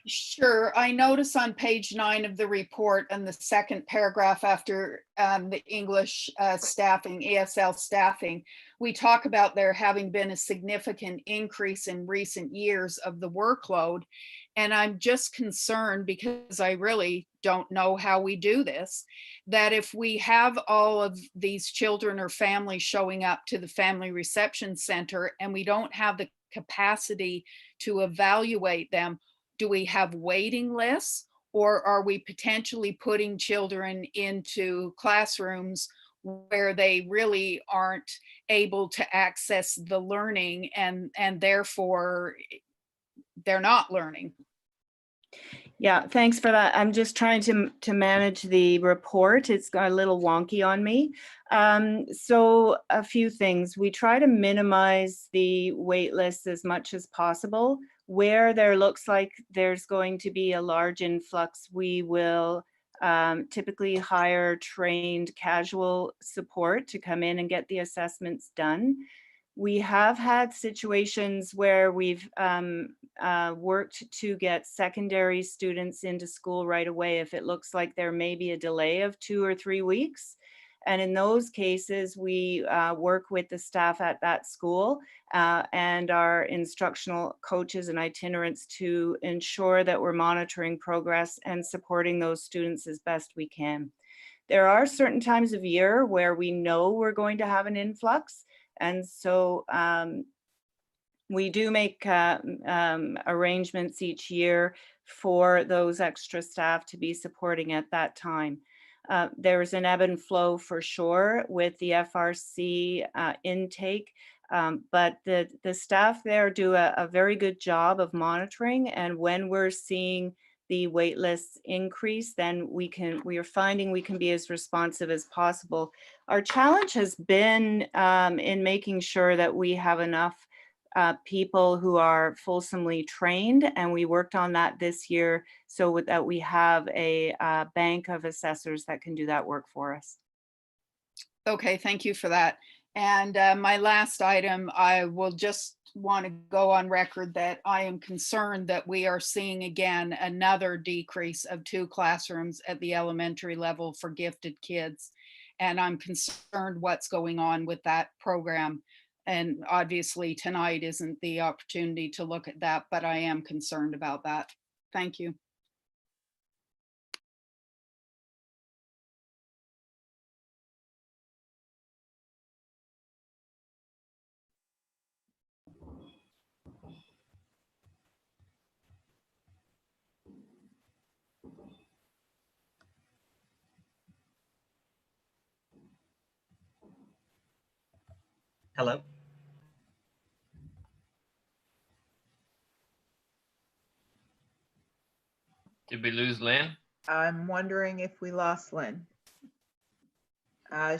Sure. I notice on page 9 of the report, and the second paragraph after the English staffing, ESL staffing, we talk about there having been a significant increase in recent years of the workload. And I'm just concerned, because I really don't know how we do this, that if we have all of these children or families showing up to the Family Reception Center and we don't have the capacity to evaluate them, do we have waiting lists, or are we potentially putting children into classrooms where they really aren't able to access the learning, and therefore they're not learning? Yeah, thanks for that. I'm just trying to manage the report. It's got a little wonky on me. So a few things. We try to minimize the wait lists as much as possible. Where there looks like there's going to be a large influx, we will typically hire trained casual support to come in and get the assessments done. We have had situations where we've worked to get secondary students into school right away if it looks like there may be a delay of 2 or 3 weeks. And in those cases, we work with the staff at that school and our instructional coaches and itinerants to ensure that we're monitoring progress and supporting those students as best we can. There are certain times of year where we know we're going to have an influx. And so we do make arrangements each year for those extra staff to be supporting at that time. There's an ebb and flow for sure with the FRC intake, but the staff there do a very good job of monitoring. And when we're seeing the wait lists increase, then we are finding we can be as responsive as possible. Our challenge has been in making sure that we have enough people who are fulsomely trained, and we worked on that this year so that we have a bank of assessors that can do that work for us. Okay, thank you for that. And my last item, I will just want to go on record that I am concerned that we are seeing again another decrease of 2 classrooms at the elementary level for gifted kids. And I'm concerned what's going on with that program. And obviously tonight isn't the opportunity to look at that, but I am concerned about that. Thank you. Hello. Did we lose Lynn? I'm wondering if we lost Lynn.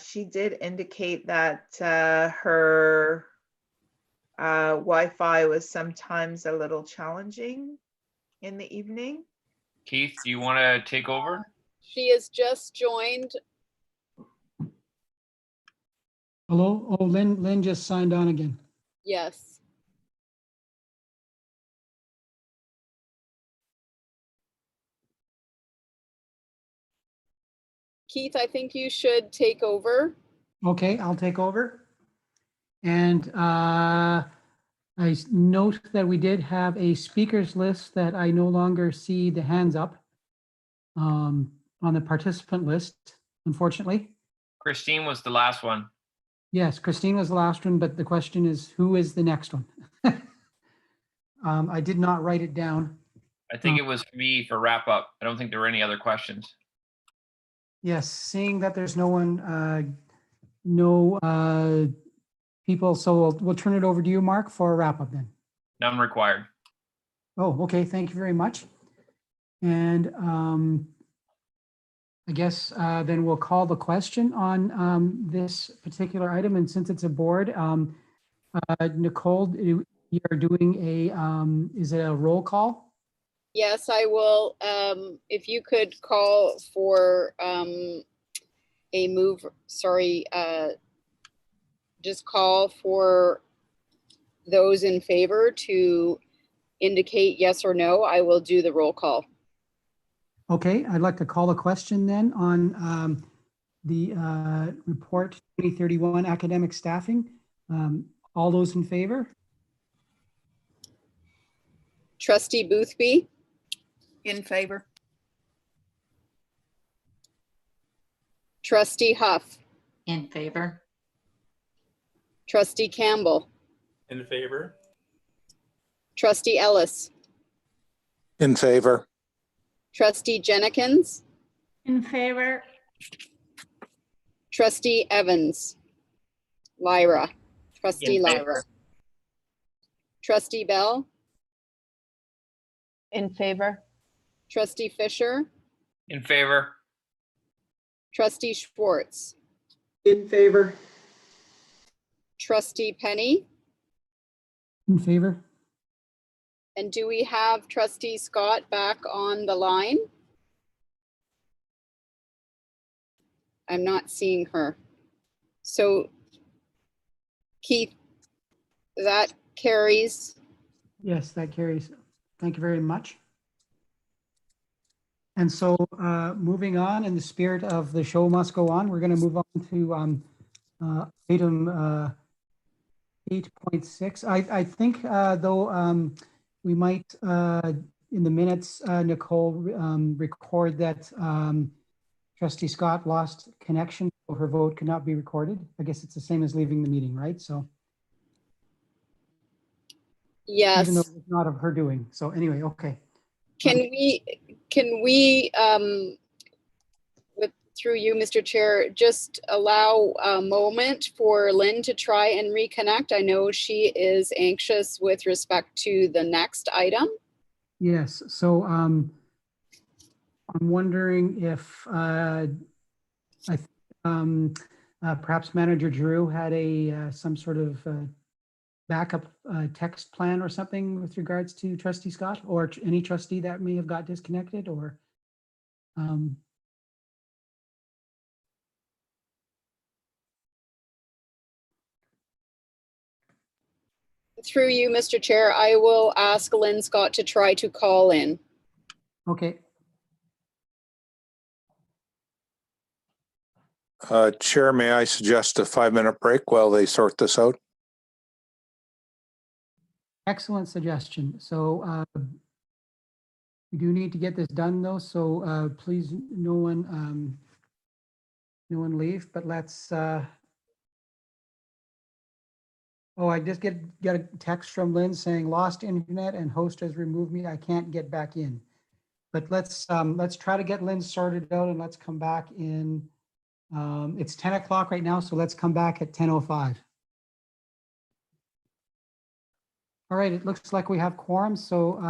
She did indicate that her Wi-Fi was sometimes a little challenging in the evening. Keith, do you want to take over? She has just joined. Hello? Oh, Lynn just signed on again. Yes. Keith, I think you should take over. Okay, I'll take over. And I note that we did have a speakers list that I no longer see the hands up on the participant list, unfortunately. Christine was the last one. Yes, Christine was the last one, but the question is, who is the next one? I did not write it down. I think it was me for wrap up. I don't think there were any other questions. Yes, seeing that there's no one, people, so we'll turn it over to you, Mark, for a wrap up then. None required. Oh, okay, thank you very much. And I guess then we'll call the question on this particular item. And since it's a board, Nicole, you're doing a, is it a roll call? Yes, I will. If you could call for a move, sorry, just call for those in favor to indicate yes or no. I will do the roll call. Okay, I'd like to call a question then on the report 2031 academic staffing. All those in favor? Trustee Boothby, In favor. Trustee Huff, In favor. Trustee Campbell, In favor. Trustee Ellis, In favor. Trustee Jennekins, In favor. Trustee Evans, Trustee In favor. Lyra, Trustee Bell, In favor. Trustee Fisher, In favor. Trustee Schwartz, In favor. Trustee Penny, In favor? and do we have Trustee Scott back on the line? I'm not seeing her. So Keith, that carries. Yes, that carries. Thank you very much. And so moving on, in the spirit of the show must go on, we're going to move on to item 8.6. I think though we might in the minutes, Nicole, record that Trustee Scott lost connection, so her vote could not be recorded. I guess it's the same as leaving the meeting, right? So Yes. even though it's not of her doing. So anyway, okay. Can we through you, Mr. Chair, just allow a moment for Lynn to try and reconnect? I know she is anxious with respect to the next item. Yes, so I'm wondering if perhaps Manager Drew had some sort of backup text plan or something with regards to Trustee Scott, or any trustee that may have got disconnected, or Through you, Mr. Chair, I will ask Lynn Scott to try to call in. Okay. Chair, may I suggest a 5-minute break while they sort this out? Excellent suggestion. So we do need to get this done though, so please no one leave, but let's oh, I just got a text from Lynn saying lost internet and host has removed me. I can't get back in. But let's try to get Lynn sorted out and let's come back in. It's 10 o'clock right now, so let's come back at 10:05. All right, it looks like we have quorum, so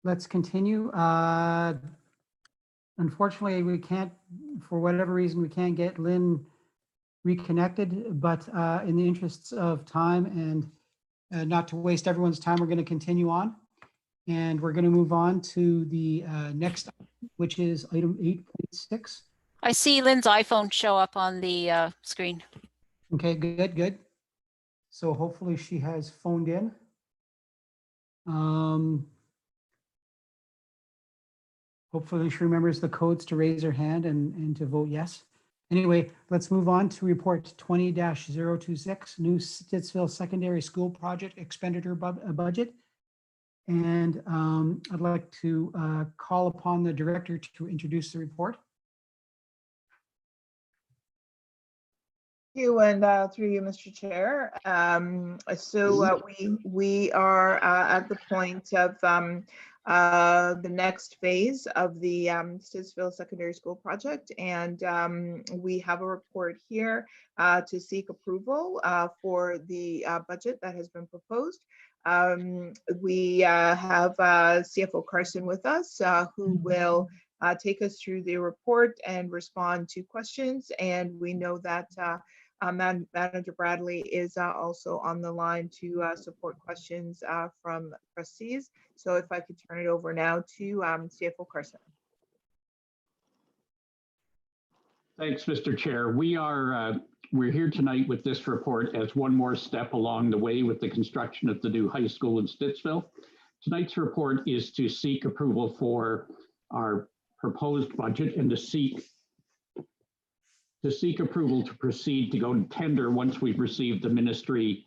let's continue. Unfortunately, we can't, for whatever reason, we can't get Lynn reconnected, but in the interests of time and not to waste everyone's time, we're going to continue on. And we're going to move on to the next, which is item 8.6. I see Lynn's iPhone show up on the screen. Okay, good. So hopefully she has phoned in. Hopefully she remembers the codes to raise her hand and to vote yes. Anyway, let's move on to report 20-026, new Stittsville Secondary School Project Expenditure Budget. And I'd like to call upon the director to introduce the report. Thank you, and through you, Mr. Chair. We are at the point of the next phase of the Stittsville Secondary School Project, and we have a report here to seek approval for the budget that has been proposed. We have CFO Carson with us, who will take us through the report and respond to questions, and we know that Manager Bradley is also on the line to support questions from trustees. So if I could turn it over now to CFO Carson. Thanks, Mr. Chair. We're here tonight with this report as one more step along the way with the construction of the new high school in Stittsville. Tonight's report is to seek approval for our proposed budget and to seek approval to proceed to go to tender once we've received the ministry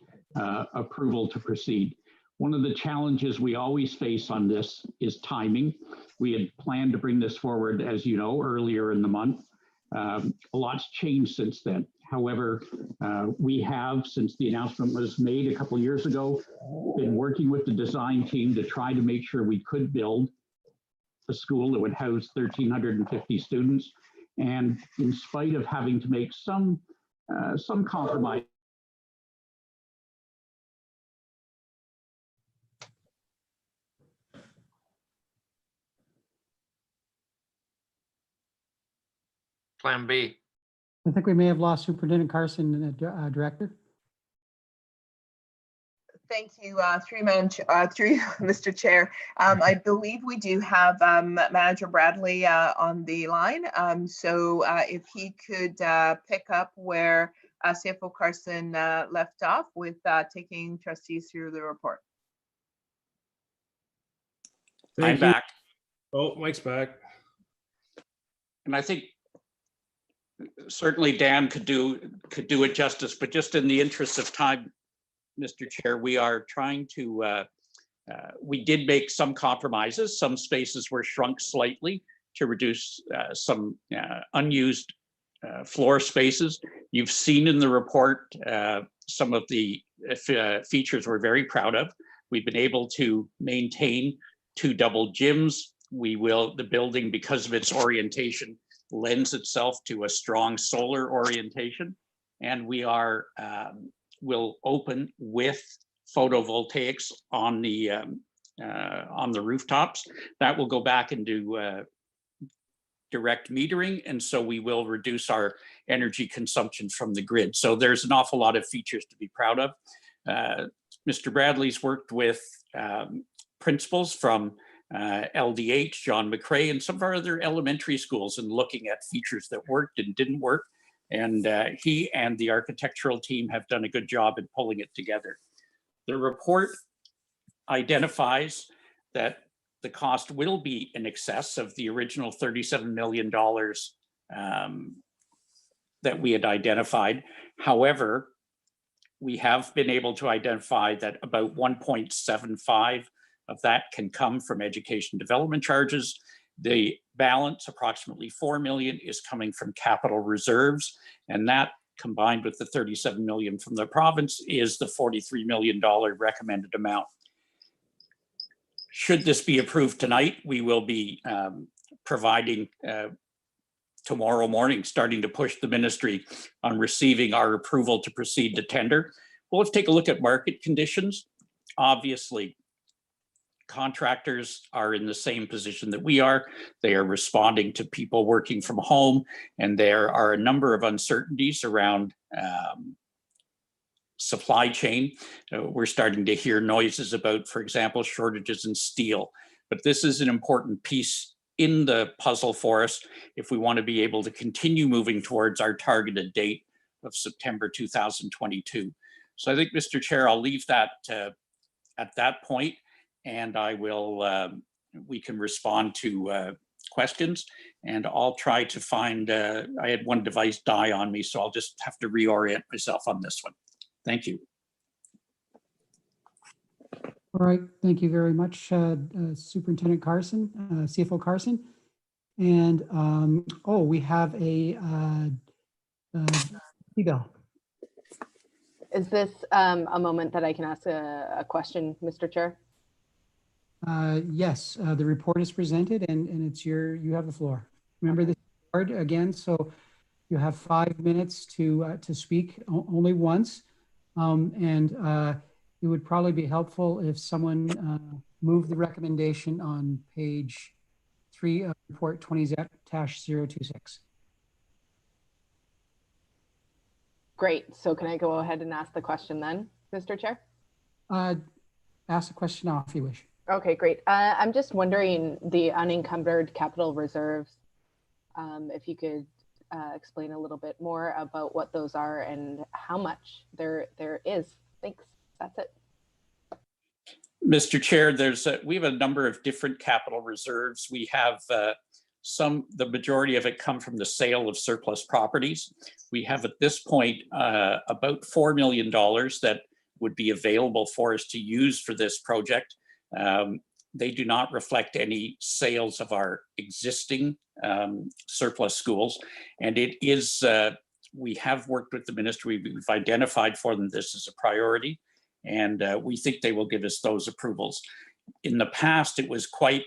approval to proceed. One of the challenges we always face on this is timing. We had planned to bring this forward, as you know, earlier in the month. A lot's changed since then. However, we have, since the announcement was made a couple of years ago, been working with the design team to try to make sure we could build a school that would house 1,350 students. And in spite of having to make some compromise, Plan B. I think we may have lost Superintendent Carson and the director. Thank you, through you, Mr. Chair. I believe we do have Manager Bradley on the line. So if he could pick up where CFO Carson left off with taking trustees through the report. I'm back. Oh, Mike's back. And I think certainly Dan could do it justice, but just in the interest of time, Mr. Chair, we are trying to, we did make some compromises. Some spaces were shrunk slightly to reduce some unused floor spaces. You've seen in the report some of the features we're very proud of. We've been able to maintain 2 double gyms. The building, because of its orientation, lends itself to a strong solar orientation. And we are will open with photovoltaics on the rooftops. That will go back into direct metering, and so we will reduce our energy consumption from the grid. So there's an awful lot of features to be proud of. Mr. Bradley's worked with principals from LDH, John McCrae, and some of our other elementary schools in looking at features that worked and didn't work. And he and the architectural team have done a good job in pulling it together. The report identifies that the cost will be in excess of the original $37 million that we had identified. However, we have been able to identify that about 1.75 of that can come from education development charges. The balance, approximately 4 million, is coming from capital reserves, and that combined with the 37 million from the province is the $43 million recommended amount. Should this be approved tonight, we will be providing tomorrow morning, starting to push the ministry on receiving our approval to proceed to tender. Well, let's take a look at market conditions. Obviously, contractors are in the same position that we are. They are responding to people working from home, and there are a number of uncertainties around supply chain. We're starting to hear noises about, for example, shortages in steel. But this is an important piece in the puzzle for us if we want to be able to continue moving towards our targeted date of September 2022. So I think, Mr. Chair, I'll leave that at that point, and I will, we can respond to questions, and I'll try to find, I had one device die on me, so I'll just have to reorient myself on this one. Thank you. All right, thank you very much, Superintendent Carson, CFO Carson. And we have a Bell. Is this a moment that I can ask a question, Mr. Chair? Yes, the report is presented and it's you have the floor. Remember this board again, so you have 5 minutes to speak only once. It would probably be helpful if someone moved the recommendation on page 3 of report 20-026. Great. So can I go ahead and ask the question then, Mr. Chair? Ask the question now if you wish. Okay, great. I'm just wondering the unencumbered capital reserves, if you could explain a little bit more about what those are and how much there is. Thanks. That's it. Mr. Chair, we have a number of different capital reserves. We have the majority of it come from the sale of surplus properties. We have at this point about $4 million that would be available for us to use for this project. They do not reflect any sales of our existing surplus schools. And it is, we have worked with the ministry, we've identified for them this as a priority, and we think they will give us those approvals. In the past, it was quite,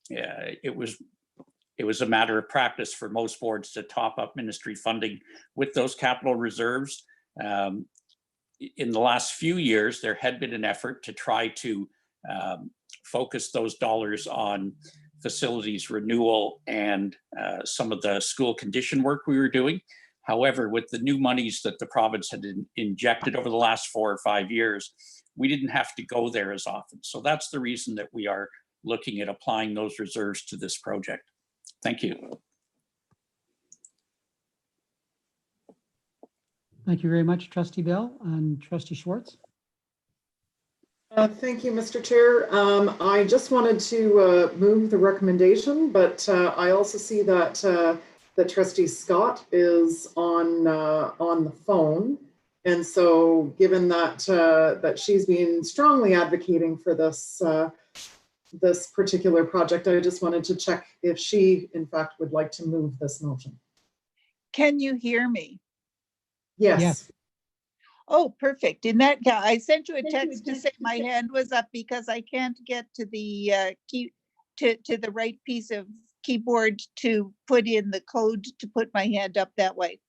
it was a matter of practice for most boards to top up ministry funding with those capital reserves. In the last few years, there had been an effort to try to focus those dollars on facilities renewal and some of the school condition work we were doing. However, with the new monies that the province had injected over the last 4 or 5 years, we didn't have to go there as often. So that's the reason that we are looking at applying those reserves to this project. Thank you. Thank you very much, Trustee Bell and Trustee Schwartz. Thank you, Mr. Chair. I just wanted to move the recommendation, but I also see that that Trustee Scott is on the phone, and so given that that she's been strongly advocating for this this particular project, I just wanted to check if she, in fact, would like to move this motion. Can you hear me? Yes. Yes. Oh, perfect. In that case, I sent you a text to say my hand was up because I can't get to the to the right piece of keyboard to put in the code to put my hand up that way.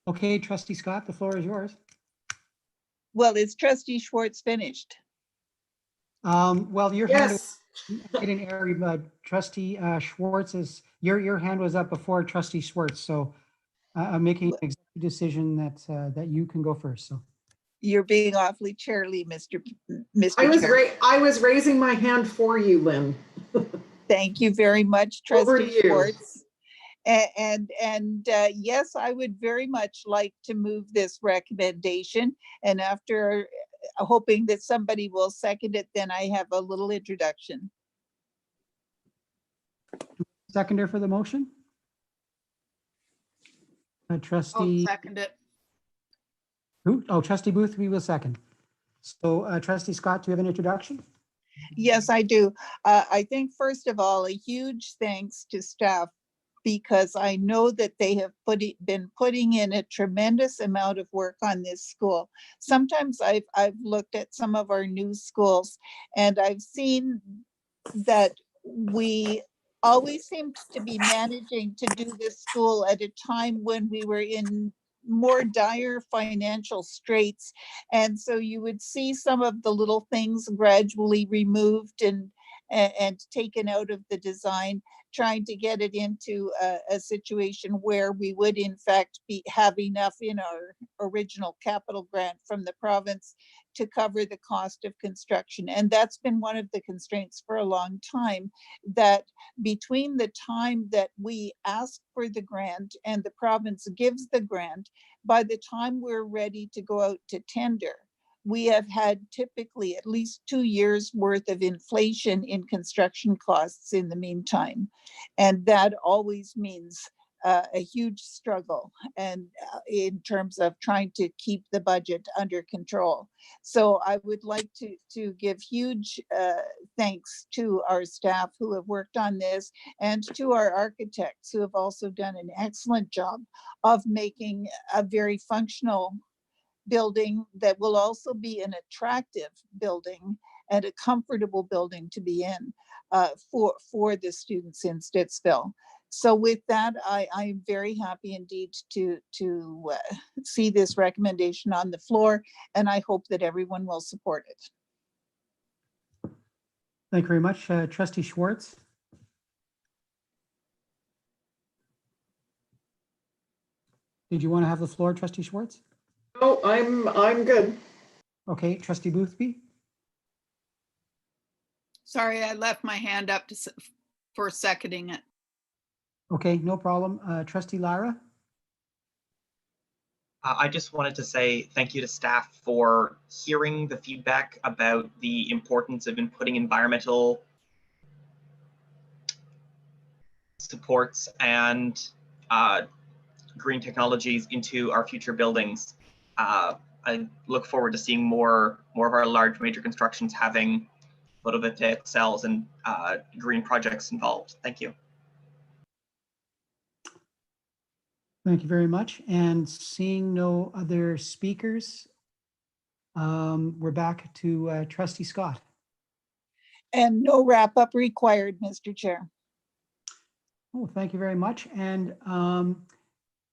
Okay, Trustee Scott, the floor is yours. Well, is Trustee Schwartz finished? Well, your Yes. hand was in an area, but Trustee Schwartz is your hand was up before Trustee Schwartz, so I'm making an executive decision that that you can go first. So You're being awfully chairly, Mr. Chair. I was raising my hand for you, Lynn. Thank you very much, Over to Trustee you. Schwartz. And yes, I would very much like to move this recommendation. And after hoping that somebody will second it, then I have a little introduction. seconder for the motion? Trustee. I'll second it. Who? Oh, Trustee Booth, we will second. So Trustee Scott, do you have an introduction? Yes, I do. I think first of all, a huge thanks to staff because I know that they have been putting in a tremendous amount of work on this school. Sometimes I've looked at some of our new schools and I've seen that we always seemed to be managing to do this school at a time when we were in more dire financial straits. And so you would see some of the little things gradually removed and taken out of the design, trying to get it into a situation where we would in fact have enough in our original capital grant from the province to cover the cost of construction. And that's been one of the constraints for a long time, that between the time that we ask for the grant and the province gives the grant, by the time we're ready to go out to tender, we have had typically at least 2 years worth of inflation in construction costs in the meantime. And that always means a huge struggle and in terms of trying to keep the budget under control. So I would like to give huge thanks to our staff who have worked on this and to our architects who have also done an excellent job of making a very functional building that will also be an attractive building and a comfortable building to be in for the students in Stittsville. So with that, I'm very happy indeed to see this recommendation on the floor, and I hope that everyone will support it. Thank you very much. Trustee Schwartz. Did you want to have the floor, Trustee Schwartz? Oh, I'm good. Okay, Trustee Boothby. Sorry, I left my hand up for seconding it. Okay, no problem. Trustee Lyra. I just wanted to say thank you to staff for hearing the feedback about the importance of inputting environmental supports and green technologies into our future buildings. I look forward to seeing more of our large major constructions having photovoltaic cells and green projects involved. Thank you. Thank you very much. And seeing no other speakers, we're back to Trustee Scott. And no wrap up required, Mr. Chair. Oh, thank you very much. And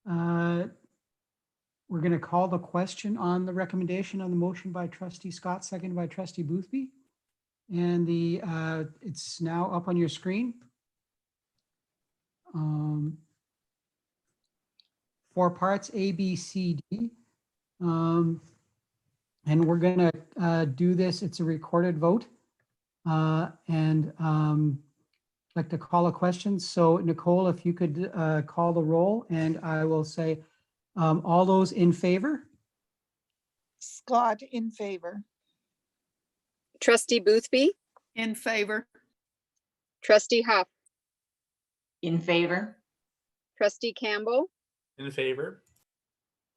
we're going to call the question on the recommendation on the motion by Trustee Scott, seconded by Trustee Boothby. And it's now up on your screen. 4 parts, A, B, C, D. And we're going to do this. It's a recorded vote. And I'd like to call a question. So Nicole, if you could call the roll, and I will say all those in favor. Scott in favor. Trustee Boothby, In favor. Trustee Huff, In favor? Trustee Campbell, In favor?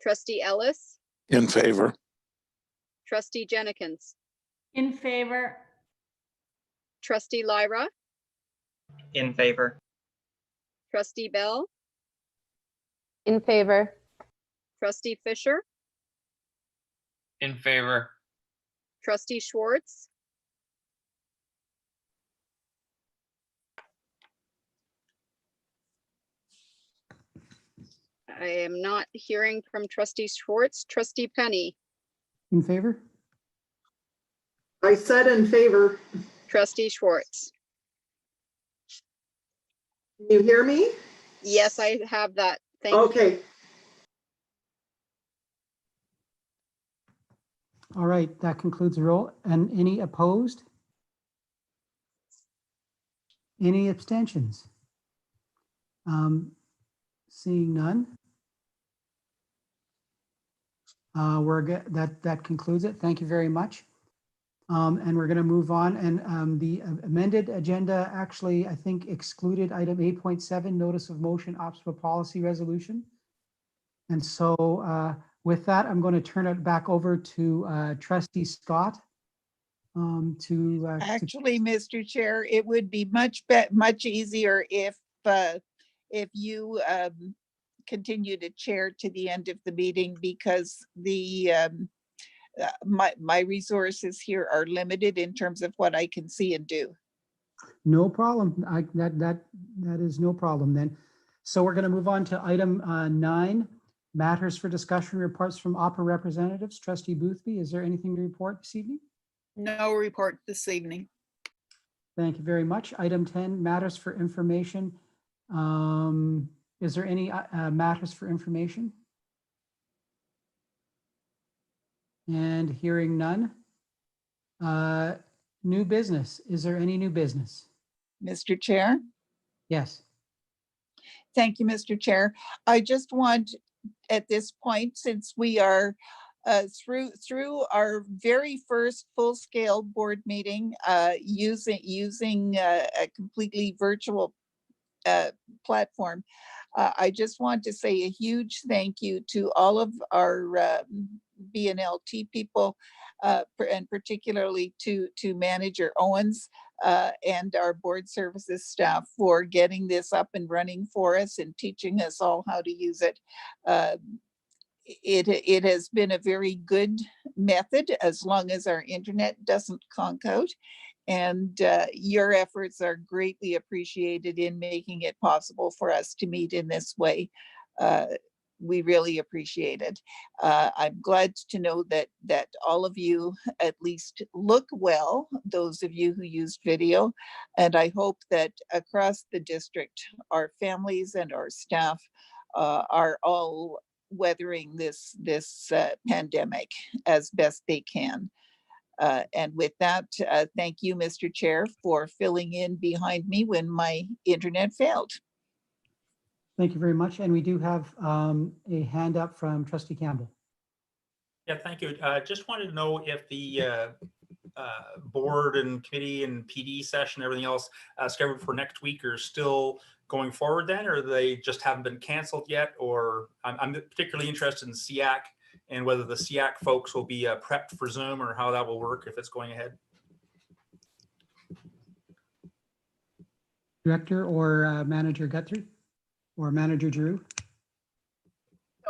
Trustee Ellis, In favor? Trustee Jennings, In favor. Trustee Lyra, In favor? Trustee Bell, In favor. Trustee Fisher, In favor. Trustee Schwartz, I am not hearing from Trustee Schwartz. Trustee Penny, In favor? I said in favor. Trustee Schwartz. Can you hear me? Yes, I have that. Thank you. Okay. All right, that concludes the roll. And any opposed? Any abstentions? Seeing none. That concludes it. Thank you very much. And we're going to move on. And the amended agenda actually, I think, excluded item 8.7, notice of motion obstacle policy resolution. And so with that, I'm going to turn it back over to Trustee Scott. Actually, Mr. Chair, it would be much easier if you continue to chair to the end of the meeting, because the my resources here are limited in terms of what I can see and do. No problem. That is no problem then. So we're going to move on to item 9, matters for discussion, reports from opera representatives. Trustee Boothby, is there anything to report this evening? No report this evening. Thank you very much. Item 10, matters for information. Is there any matters for information? And hearing none. New business. Is there any new business? Mr. Chair? Yes. Thank you, Mr. Chair. I just want, at this point, since we are through our very first full-scale board meeting, using a completely virtual platform. I just want to say a huge thank you to all of our BNLT people, and particularly to Manager Owens and our board services staff for getting this up and running for us and teaching us all how to use it. It has been a very good method as long as our internet doesn't conk out. And your efforts are greatly appreciated in making it possible for us to meet in this way. We really appreciate it. I'm glad to know that all of you at least look well, those of you who used video. And I hope that across the district, our families and our staff are all weathering this pandemic as best they can. And with that, thank you, Mr. Chair, for filling in behind me when my internet failed. Thank you very much. And we do have a hand up from Trustee Campbell. Yeah, thank you. Just wanted to know if the board and committee and PD session, everything else scheduled for next week are still going forward then, or they just haven't been canceled yet? Or I'm particularly interested in SEAC and whether the SEAC folks will be prepped for Zoom or how that will work if it's going ahead. Director or Manager Guthrie or Manager Drew?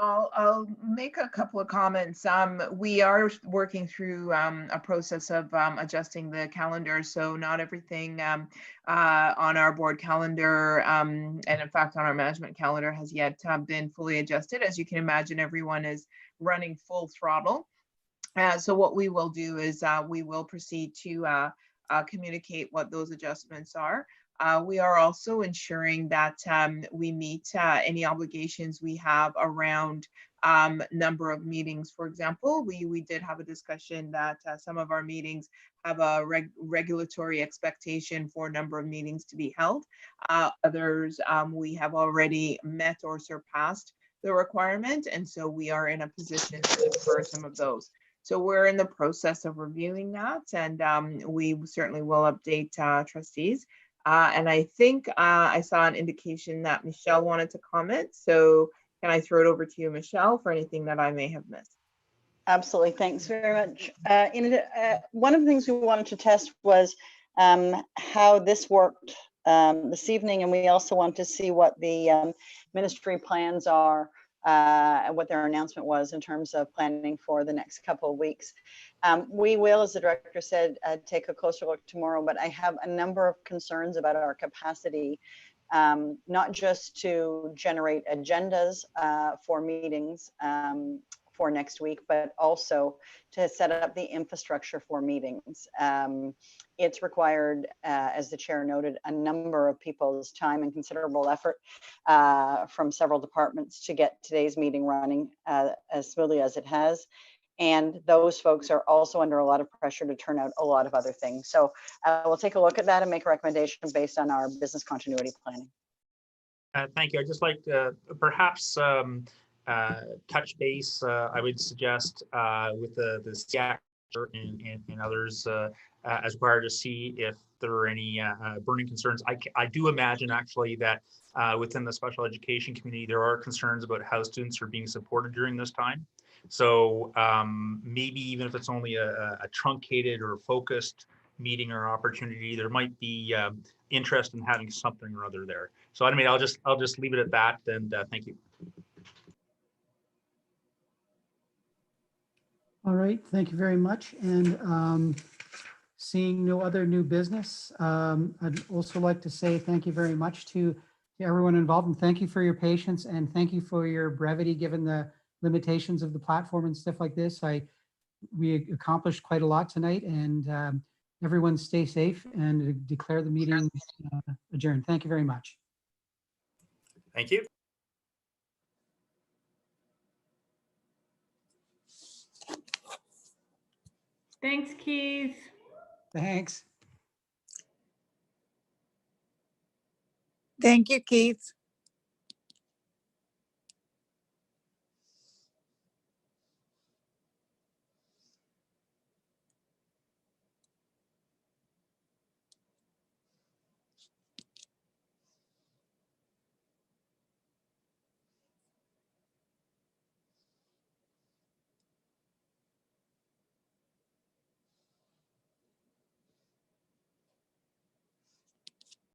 I'll make a couple of comments. We are working through a process of adjusting the calendar, so not everything on our board calendar and in fact on our management calendar has yet been fully adjusted. As you can imagine, everyone is running full throttle. So what we will do is we will proceed to communicate what those adjustments are. We are also ensuring that we meet any obligations we have around number of meetings. For example, we did have a discussion that some of our meetings have a regulatory expectation for number of meetings to be held. Others, we have already met or surpassed the requirement, and so we are in a position to defer some of those. So we're in the process of reviewing that, and we certainly will update trustees. And I think I saw an indication that Michelle wanted to comment. So can I throw it over to you, Michelle, for anything that I may have missed? Absolutely. Thanks very much. One of the things we wanted to test was how this worked this evening. And we also want to see what the ministry plans are and what their announcement was in terms of planning for the next couple of weeks. We will, as the director said, take a closer look tomorrow, but I have a number of concerns about our capacity, not just to generate agendas for meetings for next week, but also to set up the infrastructure for meetings. It's required, as the chair noted, a number of people's time and considerable effort from several departments to get today's meeting running as smoothly as it has. And those folks are also under a lot of pressure to turn out a lot of other things. So we'll take a look at that and make a recommendation based on our business continuity planning. Thank you. I'd just like to perhaps touch base, I would suggest, with the SEAC and others as required to see if there are any burning concerns. I do imagine actually that within the special education community, there are concerns about how students are being supported during this time. So maybe even if it's only a truncated or focused meeting or opportunity, there might be interest in having something or other there. So anyway, I'll just leave it at that, and thank you. All right, thank you very much. And seeing no other new business, I'd also like to say thank you very much to everyone involved, and thank you for your patience and thank you for your brevity given the limitations of the platform and stuff like this. We accomplished quite a lot tonight, and everyone stay safe and declare the meeting adjourned. Thank you very much. Thank you. Thanks, Keith. Thanks. Thank you, Keith.